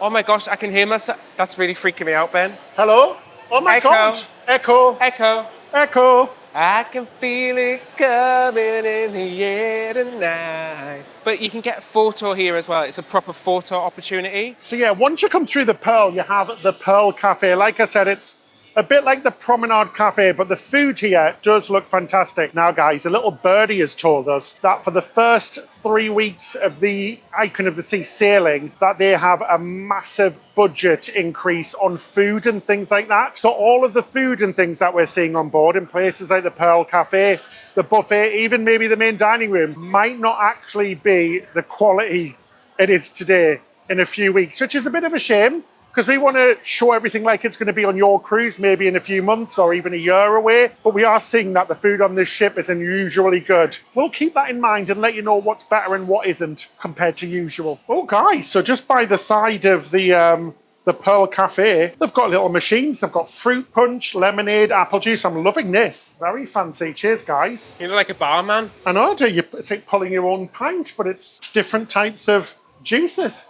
Oh my gosh, I can hear myself. That's really freaking me out, Ben. Hello? Oh my Echo. God. Echo. Echo. Echo. I can feel it coming in the air tonight. But you can get a photo here as well. It's a proper photo opportunity. So yeah, once you come through the Pearl, you have the Pearl Cafe. Like I said, it's a bit like the Promenade Cafe, but the food here does look fantastic. Now, guys, a little birdie has told us that for the first 3 weeks of the Icon of the Sea sailing, that they have a massive budget increase on food and things like that. So all of the food and things that we're seeing on board in places like the Pearl Cafe, the buffet, even maybe the main dining room, might not actually be the quality it is today in a few weeks, which is a bit of a shame, because we want to show everything like it's going to be on your cruise, maybe in a few months or even a year away. But we are seeing that the food on this ship is unusually good. We'll keep that in mind and let you know what's better and what isn't compared to usual. Oh, guys, so just by the side of the Pearl Cafe, they've got little machines. They've got fruit punch, lemonade, apple juice. I'm loving this. Very fancy. Cheers, guys. You look like a barman. I know, it's like pulling your own pint, but it's different types of juices.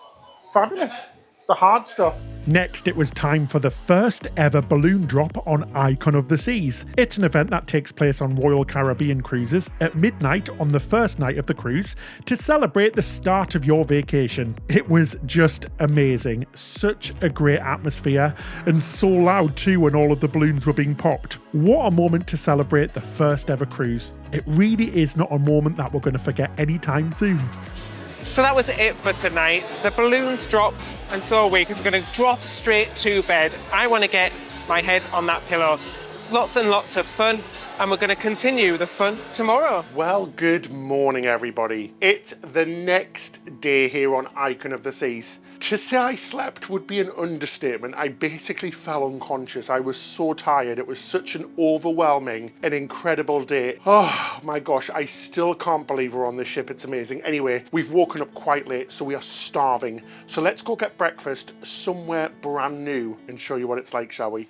Fabulous. The hard stuff. Next, it was time for the first ever balloon drop on Icon of the Seas. It's an event that takes place on Royal Caribbean cruises at midnight on the first night of the cruise to celebrate the start of your vacation. It was just amazing. Such a great atmosphere, and so loud too when all of the balloons were being popped. What a moment to celebrate the first ever cruise. It really is not a moment that we're going to forget anytime soon. So that was it for tonight. The balloons dropped, and so are we, because we're going to drop straight to bed. I want to get my head on that pillow. Lots and lots of fun, and we're going to continue the fun tomorrow. Well, good morning, everybody. It's the next day here on Icon of the Seas. To say I slept would be an understatement. I basically fell unconscious. I was so tired. It was such an overwhelming and incredible day. Oh my gosh, I still can't believe we're on this ship. It's amazing. Anyway, we've woken up quite late, so we are starving. So let's go get breakfast somewhere brand new and show you what it's like, shall we?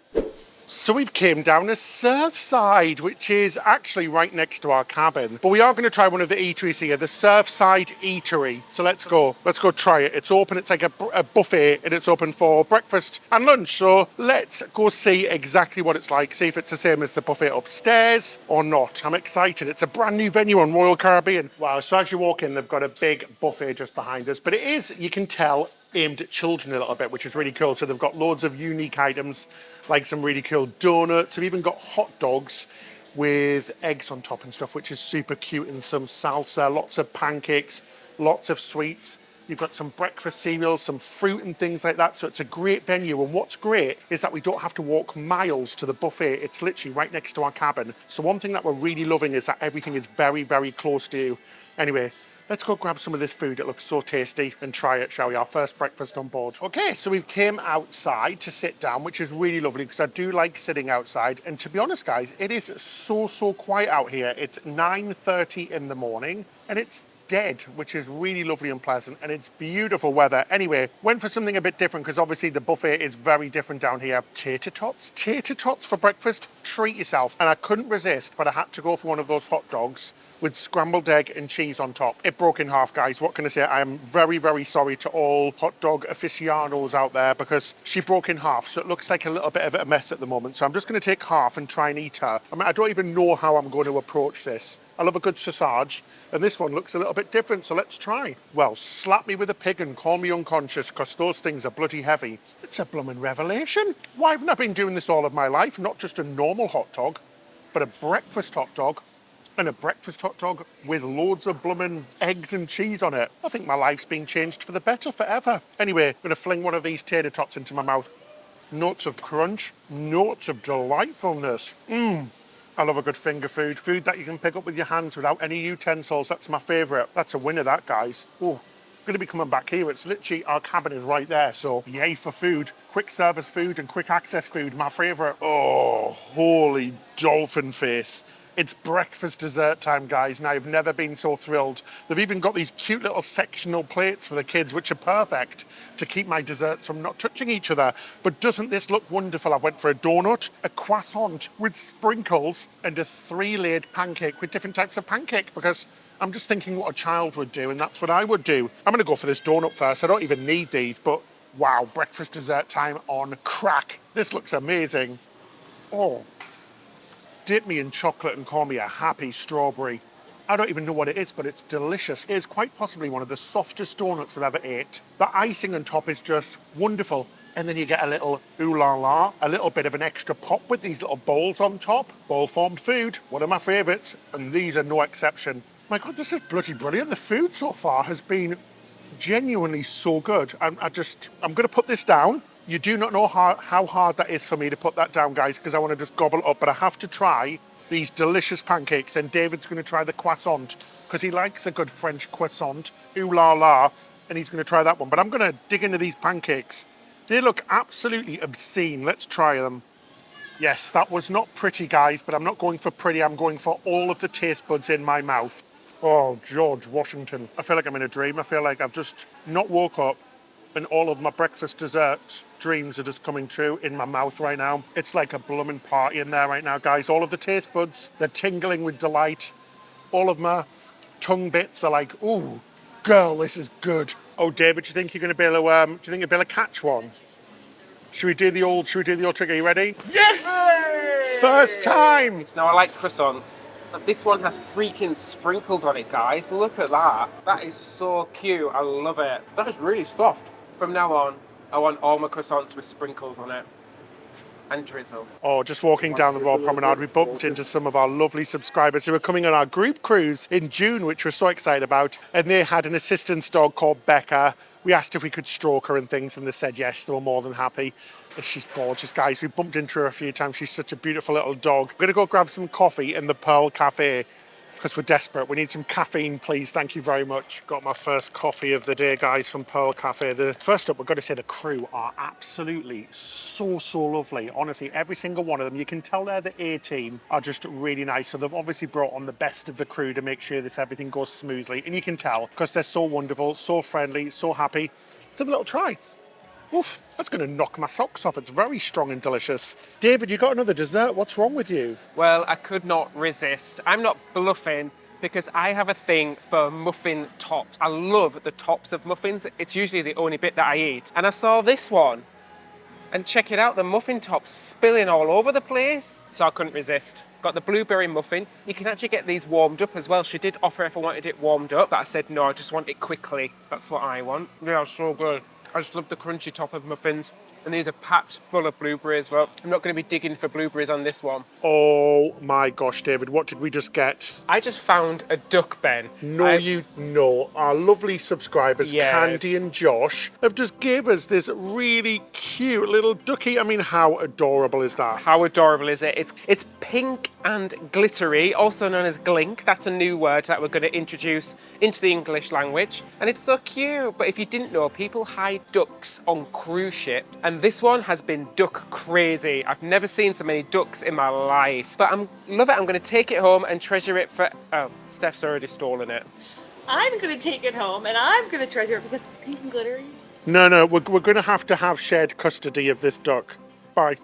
So we've came down to Surfside, which is actually right next to our cabin. But we are going to try one of the eateries here, the Surfside Eatery. So let's go try it. It's open, it's like a buffet, and it's open for breakfast and lunch. So let's go see exactly what it's like, see if it's the same as the buffet upstairs or not. I'm excited. It's a brand new venue on Royal Caribbean. Wow, so as you walk in, they've got a big buffet just behind us. But it is, you can tell, aimed at children a little bit, which is really cool. So they've got loads of unique items, like some really cool donuts. They've even got hot dogs with eggs on top and stuff, which is super cute, and some salsa, lots of pancakes, lots of sweets. You've got some breakfast cereals, some fruit and things like that. So it's a great venue. And what's great is that we don't have to walk miles to the buffet. It's literally right next to our cabin. So one thing that we're really loving is that everything is very, very close to you. Anyway, let's go grab some of this food. It looks so tasty, and try it, shall we? Our first breakfast on board. Okay, so we've came outside to sit down, which is really lovely because I do like sitting outside. And to be honest, guys, it is so quiet out here. It's 9:30 in the morning and it's dead, which is really lovely and pleasant, and it's beautiful weather. Anyway, went for something a bit different because obviously the buffet is very different down here. Tater tots for breakfast. Treat yourself. And I couldn't resist, but I had to go for one of those hot dogs with scrambled egg and cheese on top. It broke in half, guys. What can I say? I am very, very sorry to all hot dog aficionados out there, because she broke in half, so it looks like a little bit of a mess at the moment. So I'm just going to take half and try and eat her. I mean, I don't even know how I'm going to approach this. I love a good sausage, and this one looks a little bit different, so let's try. Well, slap me with a pig and call me unconscious, because those things are bloody heavy. It's a blooming revelation. Why haven't I been doing this all of my life? Not just a normal hot dog, but a breakfast hot dog. And a breakfast hot dog with loads of blooming eggs and cheese on it. I think my life's been changed for the better forever. Anyway, I'm gonna fling one of these tater tots into my mouth. Notes of crunch, notes of delightfulness. I love a good finger food. Food that you can pick up with your hands without any utensils. That's my favorite. That's a winner, that, guys. Oh, going to be coming back here. It's literally, our cabin is right there. So yay for food. Quick service food and quick access food, my favourite. Oh, holy dolphin face. It's breakfast dessert time, guys. Now, I've never been so thrilled. They've even got these cute little sectional plates for the kids, which are perfect to keep my desserts from not touching each other. But doesn't this look wonderful? I went for a donut, a croissant with sprinkles, and a 3-layered pancake with different types of pancake, because I'm just thinking what a child would do, and that's what I would do. I'm gonna go for this donut first. I don't even need these, but wow, breakfast dessert time on crack. This looks amazing. Oh. Dip me in chocolate and call me a happy strawberry. I don't even know what it is, but it's delicious. It is quite possibly one of the softest donuts I've ever ate. The icing on top is just wonderful. And then you get a little ooh la la, a little bit of an extra pop with these little bowls on top. Bowl-formed food, one of my favourites, and these are no exception. My God, this is bloody brilliant. The food so far has been genuinely so good. I'm going to put this down. You do not know how hard that is for me to put that down, guys, because I want to just gobble it up. But I have to try these delicious pancakes, and David's going to try the croissant because he likes a good French croissant, ooh la la, and he's going to try that one. But I'm going to dig into these pancakes. They look absolutely obscene. Let's try them. Yes, that was not pretty, guys, but I'm not going for pretty. I'm going for all of the taste buds in my mouth. Oh, George Washington. I feel like I'm in a dream. I feel like I've just not woke up and all of my breakfast dessert dreams are just coming true in my mouth right now. It's like a blooming party in there right now, guys. All of the taste buds, they're tingling with delight. All of my tongue bits are like, ooh, girl, this is good. Oh, David, do you think you're going to be able to, catch one? Should we do the old trick? Are you ready? Yes! Yay! First time! Now, I like croissants. This one has freaking sprinkles on it, guys. Look at that. That is so cute. I love it. That is really soft. From now on, I want all my croissants with sprinkles on it. And drizzle. Oh, just walking down the Royal Promenade, we bumped into some of our lovely subscribers who were coming on our group cruise in June, which we're so excited about. And they had an assistance dog called Becca. We asked if we could stroke her and things, and they said yes, they were more than happy. She's gorgeous, guys. We bumped into her a few times. She's such a beautiful little dog. We're going to go grab some coffee in the Pearl Cafe because we're desperate. We need some caffeine, please. Thank you very much. Got my first coffee of the day, guys, from Pearl Cafe. First up, we've got to say the crew are absolutely so lovely. Honestly, every single one of them. You can tell they're the A-team, are just really nice. So they've obviously brought on the best of the crew to make sure everything goes smoothly. And you can tell because they're so wonderful, so friendly, so happy. Let's have a little try. Oof, that's going to knock my socks off. It's very strong and delicious. David, you got another dessert. What's wrong with you? Well, I could not resist. I'm not bluffing because I have a thing for muffin tops. I love the tops of muffins. It's usually the only bit that I eat. And I saw this one. And check it out, the muffin top's spilling all over the place. So I couldn't resist. Got the blueberry muffin. You can actually get these warmed up as well. She did offer if I wanted it warmed up, but I said no, I just want it quickly. That's what I want. Yeah, so good. I just love the crunchy top of muffins. And these are packed full of blueberries. Well, I'm not going to be digging for blueberries on this one. Oh my gosh, David, what did we just get? I just found a duck, Ben. No. Our lovely subscribers, Candy and Josh, have just gave us this really cute little ducky. I mean, how adorable is that? How adorable is it? It's pink and glittery, also known as glink. That's a new word that we're going to introduce into the English language. And it's so cute. But if you didn't know, people hide ducks on cruise ships. And this one has been duck crazy. I've never seen so many ducks in my life. But I love it. I'm going to take it home and treasure it for... Oh, Steph's already stolen it. I'm going to take it home and I'm going to treasure it because it's pink and glittery. No, we're going to have shared custody of this duck. Bye.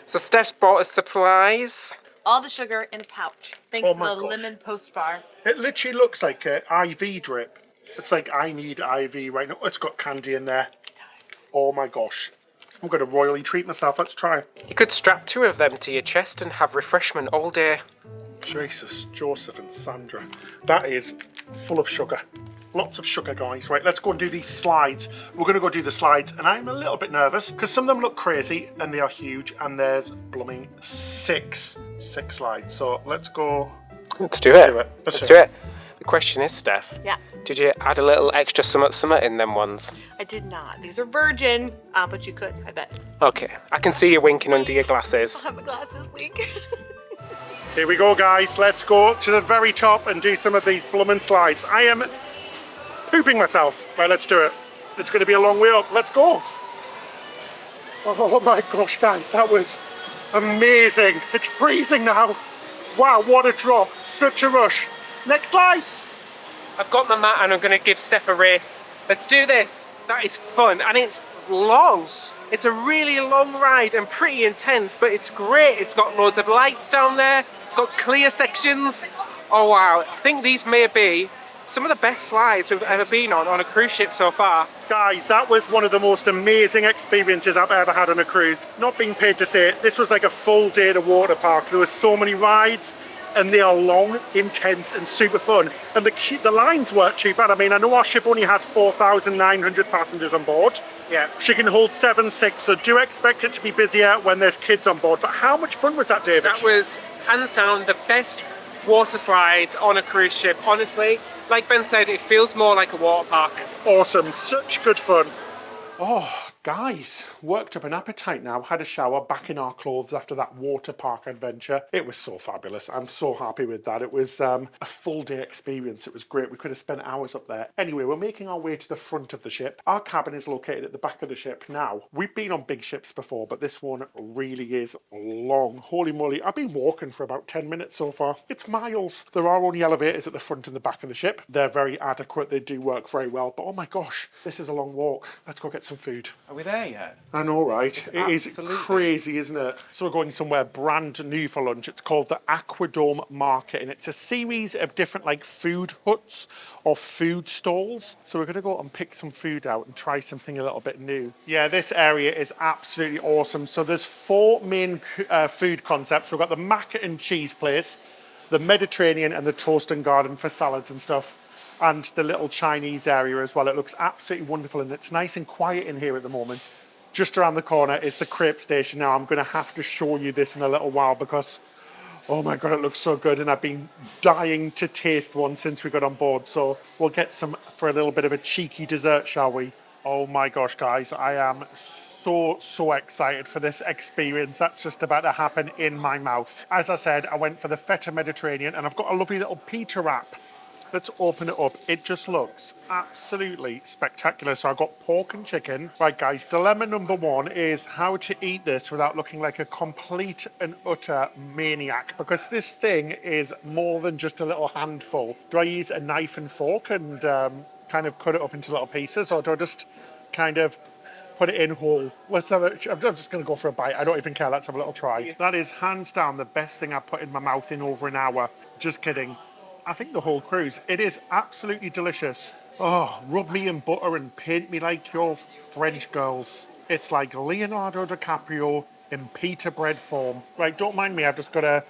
So Steph's brought us supplies. All the sugar in a pouch. Thanks to the lemon post bar. It literally looks like an IV drip. It's like I need IV right now. It's got candy in there. It does. Oh my gosh. I'm going to royally treat myself. Let's try. You could strap 2 of them to your chest and have refreshment all day. Jesus, Joseph and Sandra. That is full of sugar. Lots of sugar, guys. Right, let's go and do these slides. We're going to go do the slides, and I'm a little bit nervous because some of them look crazy and they are huge, and there's blooming 6 slides. So let's go. Let's do it. Let's do it. The question is, Steph. Yeah. Did you add a little extra summit in them ones? I did not. These are virgin, but you could, I bet. Okay, I can see you winking under your glasses. I'll have my glasses weak. Here we go, guys. Let's go to the very top and do some of these blooming slides. I am pooping myself. Right, let's do it. It's going to be a long way up. Let's go. Oh my gosh, guys, that was amazing. It's freezing now. Wow, what a drop. Such a rush. Next slides. I've got my mat and I'm going to give Steph a race. Let's do this. That is fun and it's long. It's a really long ride and pretty intense, but it's great. It's got loads of lights down there. It's got clear sections. Oh wow, I think these may be some of the best slides we've ever been on a cruise ship so far. Guys, that was one of the most amazing experiences I've ever had on a cruise. Not being paid to say it, this was like a full day at a water park. There were so many rides and they are long, intense and super fun. And the lines weren't too bad. I mean, I know our ship only has 4,900 passengers on board. Yeah. She can hold 7-6, so do expect it to be busier when there's kids on board. But how much fun was that, David? That was hands down the best water slides on a cruise ship. Honestly, like Ben said, it feels more like a water park. Awesome, such good fun. Oh, guys, worked up an appetite now. Had a shower, back in our clothes after that water park adventure. It was so fabulous. I'm so happy with that. It was a full day experience. It was great. We could have spent hours up there. Anyway, we're making our way to the front of the ship. Our cabin is located at the back of the ship. Now, we've been on big ships before, but this one really is long. Holy moly, I've been walking for about 10 minutes so far. It's miles. There are only elevators at the front and the back of the ship. They're very adequate. They do work very well. But oh my gosh, this is a long walk. Let's go get some food. Are we there yet? I know, right? It is Absolutely crazy, isn't it? So we're going somewhere brand new for lunch. It's called the Aquadome Market, and it's a series of different like food huts or food stalls. So we're going to go and pick some food out and try something a little bit new. Yeah, this area is absolutely awesome. So there's 4 main food concepts. We've got the mac and cheese place, the Mediterranean, and the toast and garden for salads and stuff. And the little Chinese area as well. It looks absolutely wonderful and it's nice and quiet in here at the moment. Just around the corner is the crepe station. Now I'm going to have to show you this in a little while because, oh my God, it looks so good. And I've been dying to taste one since we got on board. So we'll get some for a little bit of a cheeky dessert, shall we? Oh my gosh, guys, I am so excited for this experience that's just about to happen in my mouth. As I said, I went for the feta Mediterranean and I've got a lovely little pita wrap. Let's open it up. It just looks absolutely spectacular. So I've got pork and chicken. Right, guys, dilemma number 1 is how to eat this without looking like a complete and utter maniac, because this thing is more than just a little handful. Do I use a knife and fork and kind of cut it up into little pieces, or do I just kind of put it in whole? Let's have it. I'm just going to go for a bite. I don't even care. Let's have a little try. That is hands down the best thing I've put in my mouth in over an hour. Just kidding. I think the whole cruise. It is absolutely delicious. Oh, rub me in butter and paint me like your French girls. It's like Leonardo DiCaprio in pita bread form. Right, don't mind me. I've just got to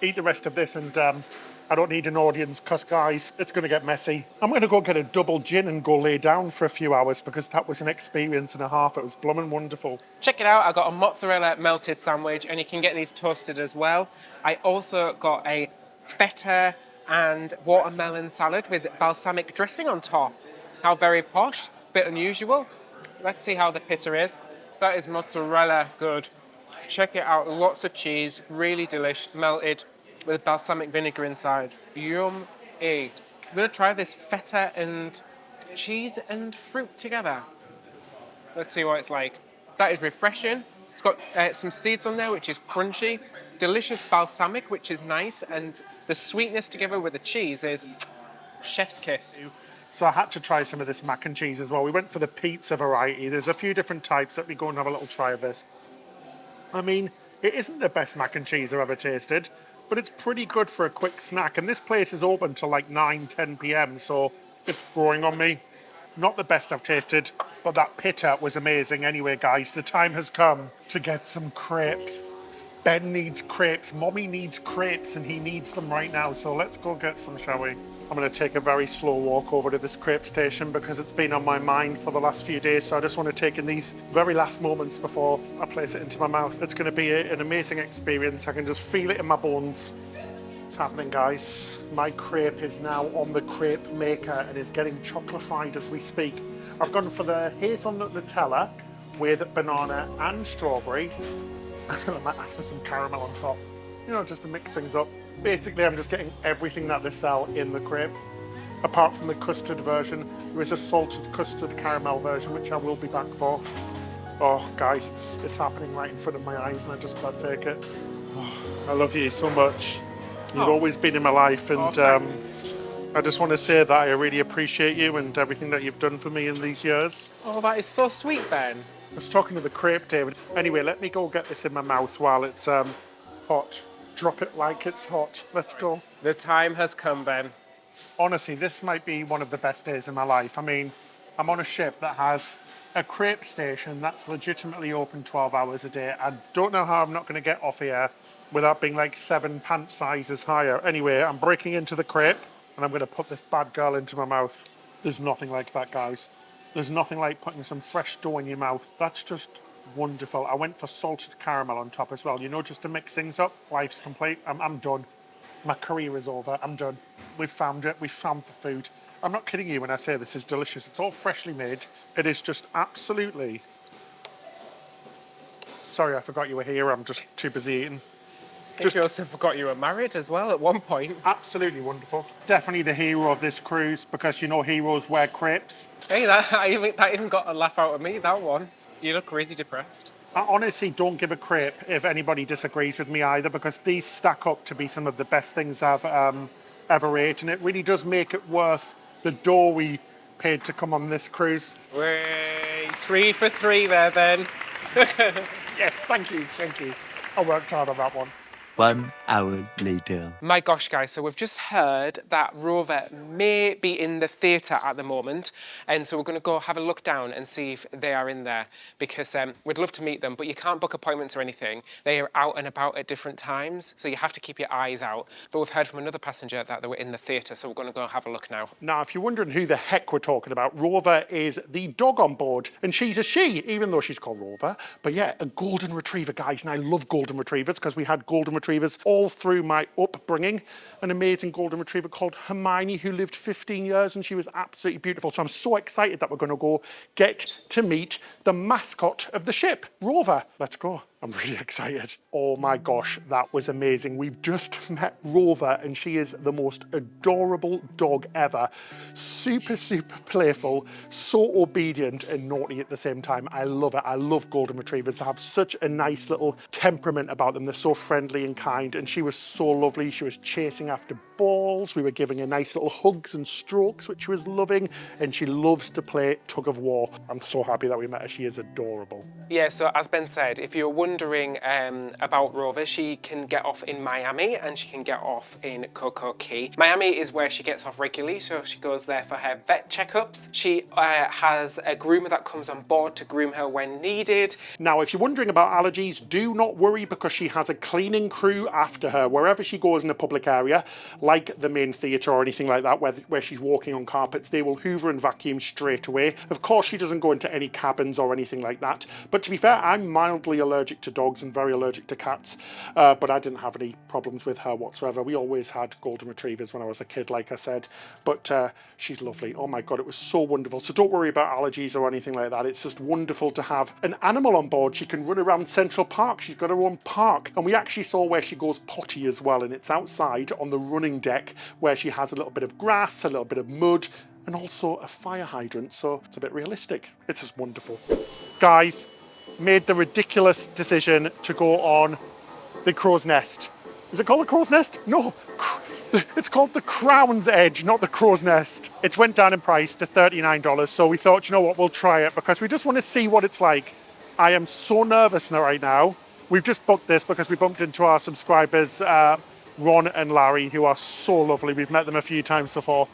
eat the rest of this and I don't need an audience because, guys, it's going to get messy. I'm going to go get a double gin and go lay down for a few hours because that was an experience and a half. It was blooming wonderful. Check it out. I got a mozzarella melted sandwich and you can get these toasted as well. I also got a feta and watermelon salad with balsamic dressing on top. How very posh, bit unusual. Let's see how the pita is. That is mozzarella good. Check it out, lots of cheese, really delish, melted with balsamic vinegar inside. Yum-y. I'm gonna try this feta and cheese and fruit together. Let's see what it's like. That is refreshing. It's got some seeds on there, which is crunchy. Delicious balsamic, which is nice, and the sweetness together with the cheese is chef's kiss. So I had to try some of this mac and cheese as well. We went for the pizza variety. There's a few different types. Let me go and have a little try of this. I mean, it isn't the best mac and cheese I've ever tasted, but it's pretty good for a quick snack. And this place is open till like 9-10 p.m, so it's growing on me. Not the best I've tasted, but that pita was amazing. Anyway, guys, the time has come to get some crepes. Ben needs crepes, Mommy needs crepes, and he needs them right now. So let's go get some, shall we? I'm going to take a very slow walk over to this crepe station because it's been on my mind for the last few days. So I just want to take in these very last moments before I place it into my mouth. It's going to be an amazing experience. I can just feel it in my bones. It's happening, guys. My crepe is now on the crepe maker and is getting chocolafied as we speak. I've gone for the hazelnut Nutella with banana and strawberry. I might ask for some caramel on top, you know, just to mix things up. Basically, I'm just getting everything that they sell in the crepe. apart from the custard version. There is a salted custard caramel version, which I will be back for. Oh, guys, it's happening right in front of my eyes, and I just can't take it. Oh, I love you so much. You've always been in my life, and I just want to say that I really appreciate you and everything that you've done for me in these years. Oh, that is so sweet, Ben. I was talking to the crepe, David. Anyway, let me go get this in my mouth while it's hot. Drop it like it's hot. Let's go. The time has come, Ben. Honestly, this might be one of the best days of my life. I mean, I'm on a ship that has a crepe station that's legitimately open 12 hours a day. I don't know how I'm not going to get off here without being like 7 pant sizes higher. Anyway, I'm breaking into the crepe and I'm going to put this bad girl into my mouth. There's nothing like that, guys. There's nothing like putting some fresh dough in your mouth. That's just wonderful. I went for salted caramel on top as well, you know, just to mix things up. Life's complete. I'm done. My career is over. I'm done. We've found it. We've found the food. I'm not kidding you when I say this is delicious. It's all freshly made. It is just absolutely... Sorry, I forgot you were here. I'm just too busy eating. I think you also forgot you were married as well at one point. Absolutely wonderful. Definitely the hero of this cruise, because you know heroes wear crepes. Hey, that even got a laugh out of me, that one. You look really depressed. I honestly don't give a crepe if anybody disagrees with me either, because these stack up to be some of the best things I've ever ate, and it really does make it worth the dough we paid to come on this cruise. Way, 3 for 3 there, Ben. Yes, thank you. I worked hard on that one. 1 hour later. My gosh, guys, so we've just heard that Rover may be in the theatre at the moment, and so we're going to go have a look down and see if they are in there, because we'd love to meet them, but you can't book appointments or anything. They are out and about at different times, so you have to keep your eyes out. But we've heard from another passenger that they were in the theatre, so we're going to go have a look now. Now, if you're wondering who the heck we're talking about, Rover is the dog on board, and she's a she, even though she's called Rover. But yeah, a golden retriever, guys, and I love golden retrievers because we had golden retrievers all through my upbringing. An amazing golden retriever called Hermione, who lived 15 years, and she was absolutely beautiful. So I'm so excited that we're going to go get to meet the mascot of the ship, Rover. Let's go. I'm really excited. Oh my gosh, that was amazing. We've just met Rover, and she is the most adorable dog ever. Super, super playful, so obedient and naughty at the same time. I love it. I love golden retrievers. They have such a nice little temperament about them. They're so friendly and kind, and she was so lovely. She was chasing after balls. We were giving her nice little hugs and strokes, which she was loving, and she loves to play tug of war. I'm so happy that we met her. She is adorable. Yeah, so as Ben said, if you're wondering about Rover, she can get off in Miami and she can get off in Coco Key. Miami is where she gets off regularly, so she goes there for her vet checkups. She has a groomer that comes on board to groom her when needed. Now, if you're wondering about allergies, do not worry, because she has a cleaning crew after her wherever she goes in a public area, like the main theatre or anything like that, where she's walking on carpets. They will hoover and vacuum straight away. Of course, she doesn't go into any cabins or anything like that. But to be fair, I'm mildly allergic to dogs and very allergic to cats, but I didn't have any problems with her whatsoever. We always had golden retrievers when I was a kid, like I said, but she's lovely. Oh my God, it was so wonderful. So don't worry about allergies or anything like that. It's just wonderful to have an animal on board. She can run around Central Park. She's got her own park, and we actually saw where she goes potty as well, and it's outside on the running deck where she has a little bit of grass, a little bit of mud, and also a fire hydrant, so it's a bit realistic. It's just wonderful. Guys, made the ridiculous decision to go on the Crow's Nest. Is it called the Crow's Nest? No, it's called the Crown's Edge, not the Crow's Nest. It's went down in price to $39, so we thought, you know what, we'll try it because we just want to see what it's like. I am so nervous now right now. We've just booked this because we bumped into our subscribers, Ron and Larry, who are so lovely. We've met them a few times before,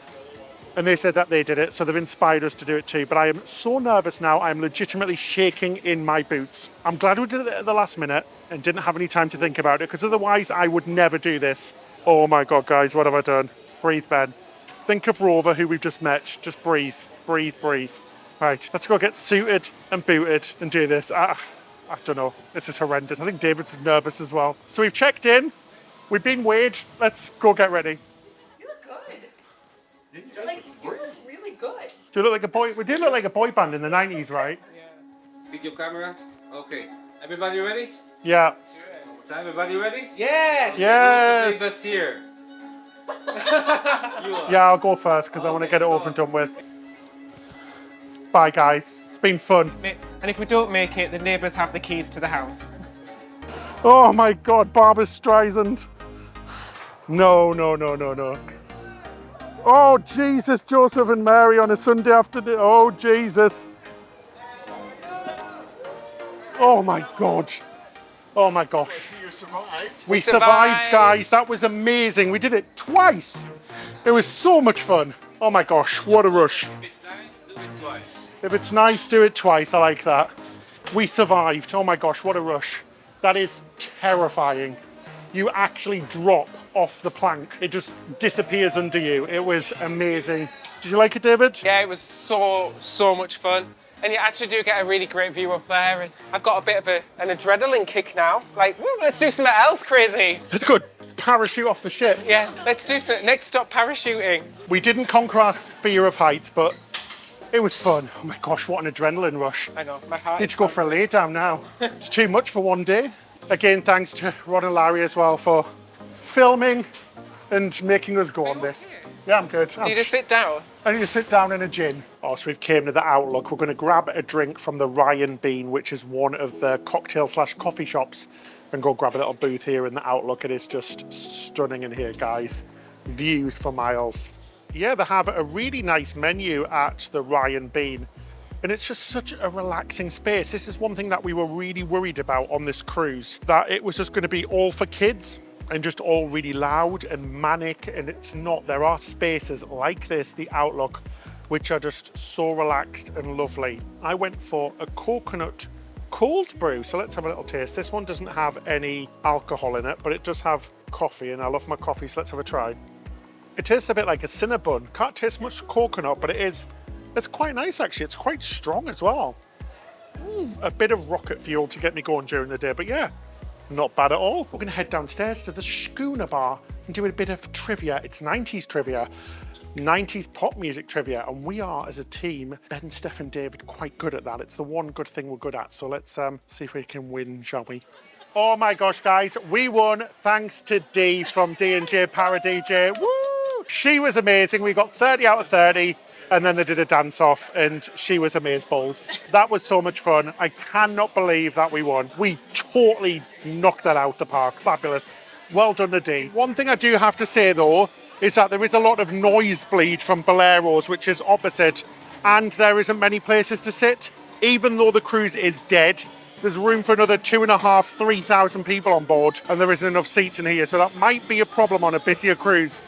and they said that they did it, so they've inspired us to do it too. But I am so nervous now, I'm legitimately shaking in my boots. I'm glad we did it at the last minute and didn't have any time to think about it, because otherwise I would never do this. Oh my God, guys, what have I done? Breathe, Ben. Think of Rover, who we've just met. Just breathe, breathe, breathe. Right, let's go get suited and booted and do this. I don't know, this is horrendous. I think David's nervous as well. So we've checked in, we've been weighed, let's go get ready. You look good. You look really good. Do you look like a boy? We did look like a boy band in the 90s, right? Yeah. Video camera. Okay. Everybody ready? Yeah. Is everybody ready? Yes! Yes! Leave us here. Yeah, I'll go first because I want to get it over and done with. Bye, guys. It's been fun. And if we don't make it, the neighbours have the keys to the house. Oh my God, Barbara Streisand. No, no, no, no, no. Oh, Jesus, Joseph and Mary on a Sunday afternoon. Oh, Jesus. Oh my God. Oh my gosh. We survived, guys. That was amazing. We did it twice. It was so much fun. Oh my gosh, what a rush. If it's nice, do it twice. If it's nice, do it twice. I like that. We survived. Oh my gosh, what a rush. That is terrifying. You actually drop off the plank. It just disappears under you. It was amazing. Did you like it, David? Yeah, it was so much fun. And you actually do get a really great view up there. And I've got a bit of an adrenaline kick now. Like, woo, let's do something else crazy. Let's go parachute off the ship. Yeah, let's do something. Next stop, parachuting. We didn't conquer our fear of heights, but it was fun. Oh my gosh, what an adrenaline rush. I know, my heart. Need to go for a lay down now. It's too much for one day. Again, thanks to Ron and Larry as well for filming and making us go on this. Yeah, I'm good. Do you just sit down? I need to sit down in a gin. Oh, so we've came to the Outlook. We're going to grab a drink from the Ryan Bean, which is one of the cocktail/coffee shops, and go grab a little booth here in the Outlook. It is just stunning in here, guys. Views for miles. Yeah, they have a really nice menu at the Ryan Bean, and it's just such a relaxing space. This is one thing that we were really worried about on this cruise, that it was just going to be all for kids and just all really loud and manic, and it's not. There are spaces like this, the Outlook, which are just so relaxed and lovely. I went for a coconut cold brew, so let's have a little taste. This one doesn't have any alcohol in it, but it does have coffee, and I love my coffee, so let's have a try. It tastes a bit like a Cinnabon. Can't taste much coconut, but it's quite nice actually. It's quite strong as well. A bit of rocket fuel to get me going during the day, but yeah, not bad at all. We're gonna head downstairs to the Schooner Bar and do a bit of trivia. It's 90s trivia, 90s pop music trivia, and we are, as a team, Ben, Steph and David, quite good at that. It's the one good thing we're good at, so let's see if we can win, shall we? Oh my gosh, guys, we won thanks to Dee from D&J Para DJ. Woo! She was amazing. We got 30 out of 30. And then they did a dance-off, and she was amazeballs. That was so much fun. I cannot believe that we won. We totally knocked that out the park. Fabulous. Well done, Nadine. One thing I do have to say, though, is that there is a lot of nosebleed from Boleros, which is opposite, and there isn't many places to sit. Even though the cruise is dead, there's room for another 2,500, 3,000 people on board, and there isn't enough seats in here, so that might be a problem on a busier cruise.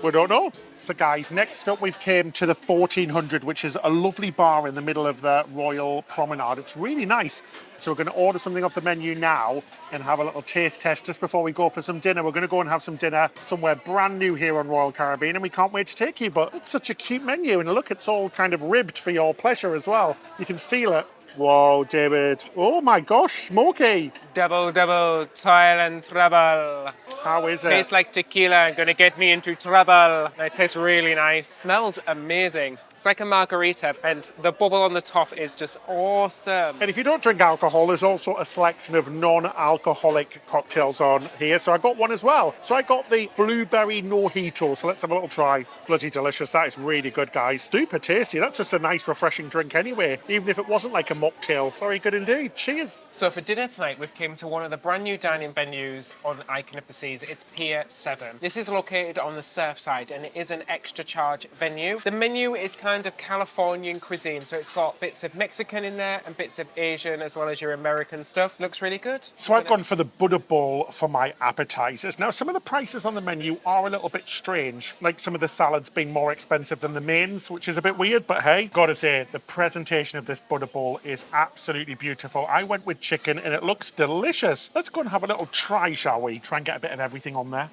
We don't know. So guys, next up we've came to the 1400, which is a lovely bar in the middle of the Royal Promenade. It's really nice. So we're going to order something off the menu now and have a little taste test just before we go for some dinner. We're going to go and have some dinner somewhere brand new here on Royal Caribbean, and we can't wait to take you. But it's such a cute menu, and look, it's all kind of ribbed for your pleasure as well. You can feel it. Whoa, David. Oh my gosh, smoky. Double, toil and trouble. How is it? Tastes like tequila, gonna get me into trouble. It tastes really nice. Smells amazing. It's like a margarita, and the bubble on the top is just awesome. And if you don't drink alcohol, there's also a selection of non-alcoholic cocktails on here. So I got one as well. So I got the blueberry mojito. So let's have a little try. Bloody delicious. That is really good, guys. Super tasty. That's just a nice, refreshing drink anyway, even if it wasn't like a mocktail. Very good indeed. Cheers. So for dinner tonight, we've come to one of the brand new dining venues on Icon of the Seas. It's Pier 7. This is located on the surf side, and it is an extra charge venue. The menu is kind of Californian cuisine, so it's got bits of Mexican in there and bits of Asian as well as your American stuff. Looks really good. So I've gone for the Buddha Bowl for my appetizers. Now, some of the prices on the menu are a little bit strange, like some of the salads being more expensive than the mains, which is a bit weird, but hey, gotta say, the presentation of this Buddha Bowl is absolutely beautiful. I went with chicken and it looks delicious. Let's go and have a little try, shall we? Try and get a bit of everything on there.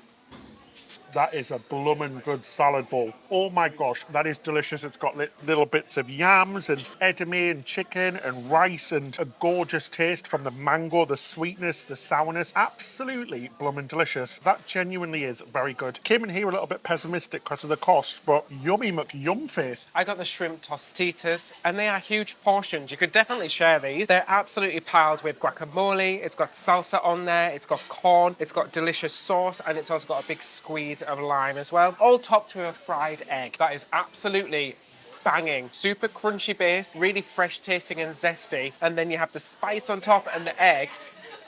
That is a bloomin' good salad bowl. Oh my gosh, that is delicious. It's got little bits of yams and edamame and chicken and rice and a gorgeous taste from the mango, the sweetness, the sourness. Absolutely bloomin' delicious. That genuinely is very good. Came in here a little bit pessimistic because of the cost, but yummy McYum face. I got the shrimp tostitas, and they are huge portions. You could definitely share these. They're absolutely piled with guacamole. It's got salsa on there. It's got corn. It's got delicious sauce, and it's also got a big squeeze of lime as well, all topped with a fried egg. That is absolutely banging. Super crunchy base, really fresh tasting and zesty, and then you have the spice on top and the egg.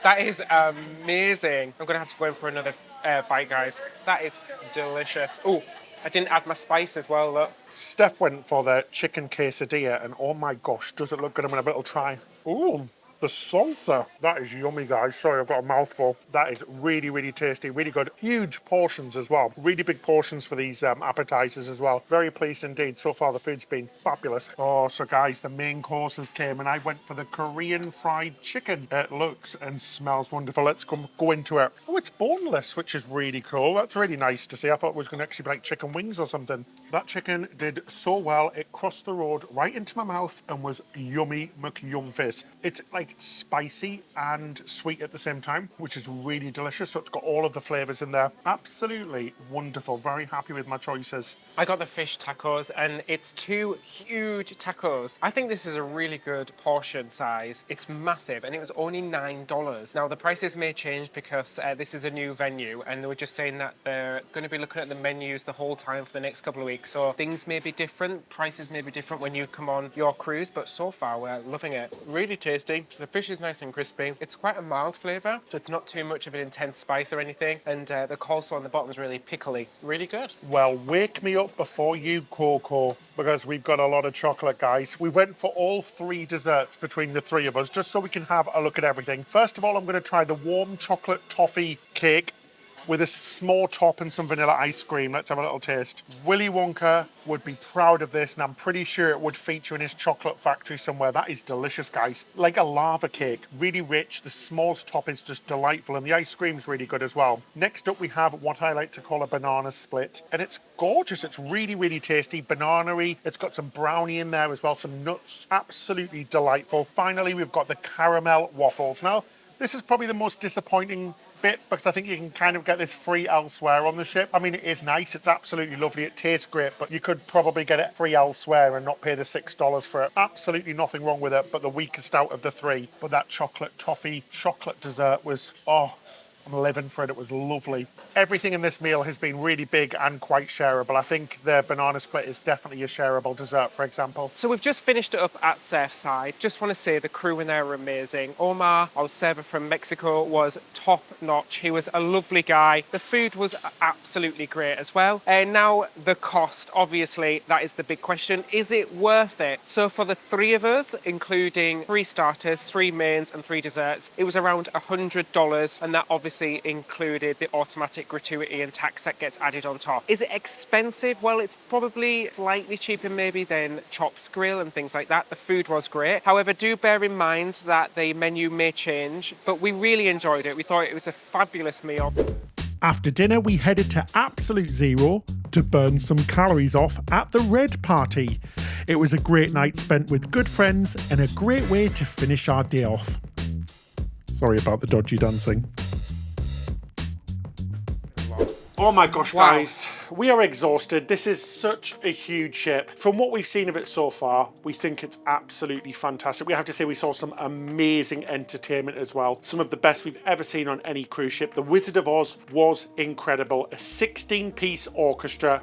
That is amazing. I'm gonna have to go in for another bite, guys. That is delicious. Oh, I didn't add my spice as well, look. Steph went for the chicken quesadilla, and oh my gosh, does it look good? I'm gonna have a little try. Ooh. The salsa, that is yummy, guys. Sorry, I've got a mouthful. That is really, really tasty, really good. Huge portions as well. Really big portions for these appetizers as well. Very pleased indeed. So far, the food's been fabulous. Oh, so guys, the main courses came, and I went for the Korean fried chicken. It looks and smells wonderful. Let's go into it. Oh, it's boneless, which is really cool. That's really nice to see. I thought it was going to actually be like chicken wings or something. That chicken did so well. It crossed the road right into my mouth and was yummy McYumfizz. It's like spicy and sweet at the same time, which is really delicious. So it's got all of the flavors in there. Absolutely wonderful. Very happy with my choices. I got the fish tacos, and it's 2 huge tacos. I think this is a really good portion size. It's massive, and it was only $9. Now the prices may change because this is a new venue, and they were just saying that they're going to be looking at the menus the whole time for the next couple of weeks. So things may be different, prices may be different when you come on your cruise, but so far we're loving it. Really tasty. The fish is nice and crispy. It's quite a mild flavour, so it's not too much of an intense spice or anything. And the coleslaw on the bottom is really pickly. Really good. Well, wake me up before you, Coco, because we've got a lot of chocolate, guys. We went for all 3 desserts between the 3 of us, just so we can have a look at everything. First of all, I'm going to try the warm chocolate toffee cake with a small top and some vanilla ice cream. Let's have a little taste. Willy Wonka would be proud of this, and I'm pretty sure it would feature in his chocolate factory somewhere. That is delicious, guys. Like a lava cake, really rich. The smallest top is just delightful, and the ice cream's really good as well. Next up, we have what I like to call a banana split, and it's gorgeous. It's really, really tasty, banana-y. It's got some brownie in there as well, some nuts. Absolutely delightful. Finally, we've got the caramel waffles. Now, this is probably the most disappointing bit, because I think you can kind of get this free elsewhere on the ship. I mean, it is nice, it's absolutely lovely, it tastes great, but you could probably get it free elsewhere and not pay the $6 for it. Absolutely nothing wrong with it, but the weakest out of the 3. But that chocolate toffee chocolate dessert was, oh, I'm living for it. It was lovely. Everything in this meal has been really big and quite shareable. I think the banana split is definitely a shareable dessert, for example. So we've just finished it up at Surfside. Just want to say the crew in there were amazing. Omar, our server from Mexico, was top notch. He was a lovely guy. The food was absolutely great as well. And now the cost, obviously, that is the big question. Is it worth it? So for the 3 of us, including 3 starters, 3 mains and 3 desserts, it was around $100, and that obviously included the automatic gratuity and tax that gets added on top. Is it expensive? Well, it's probably slightly cheaper maybe than Chops Grill and things like that. The food was great. However, do bear in mind that the menu may change, but we really enjoyed it. We thought it was a fabulous meal. After dinner, we headed to Absolute Zero to burn some calories off at the Red Party. It was a great night spent with good friends and a great way to finish our day off. Sorry about the dodgy dancing. Oh my gosh, Wow. guys, we are exhausted. This is such a huge ship. From what we've seen of it so far, we think it's absolutely fantastic. We have to say we saw some amazing entertainment as well. Some of the best we've ever seen on any cruise ship. The Wizard of Oz was incredible. A 16-piece orchestra,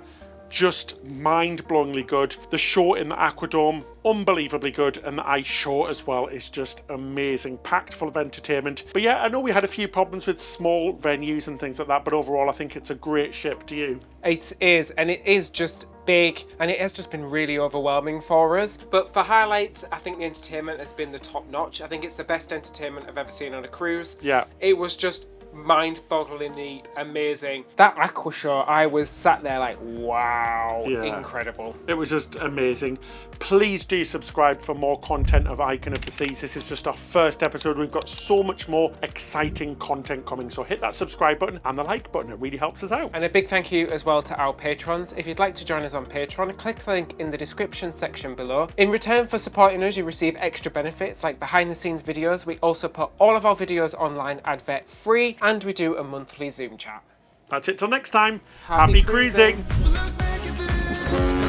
just mind-blowingly good. The show in the Aquadome, unbelievably good, and the ice show as well is just amazing, packed full of entertainment. But yeah, I know we had a few problems with small venues and things like that, but overall I think it's a great ship. Do you? It is, and it is just big, and it has just been really overwhelming for us. But for highlights, I think the entertainment has been the top notch. I think it's the best entertainment I've ever seen on a cruise. Yeah. It was just mind-bogglingly amazing. That aqua show, I was sat there like, wow, Yeah. incredible. It was just amazing. Please do subscribe for more content of Icon of the Seas. This is just our first episode. We've got so much more exciting content coming. So hit that subscribe button and the like button. It really helps us out. And a big thank you as well to our patrons. If you'd like to join us on Patreon, click the link in the description section below. In return for supporting us, you receive extra benefits like behind the scenes videos. We also put all of our videos online advert free, and we do a monthly Zoom chat. That's it till next time. Happy Happy cruising. cruising.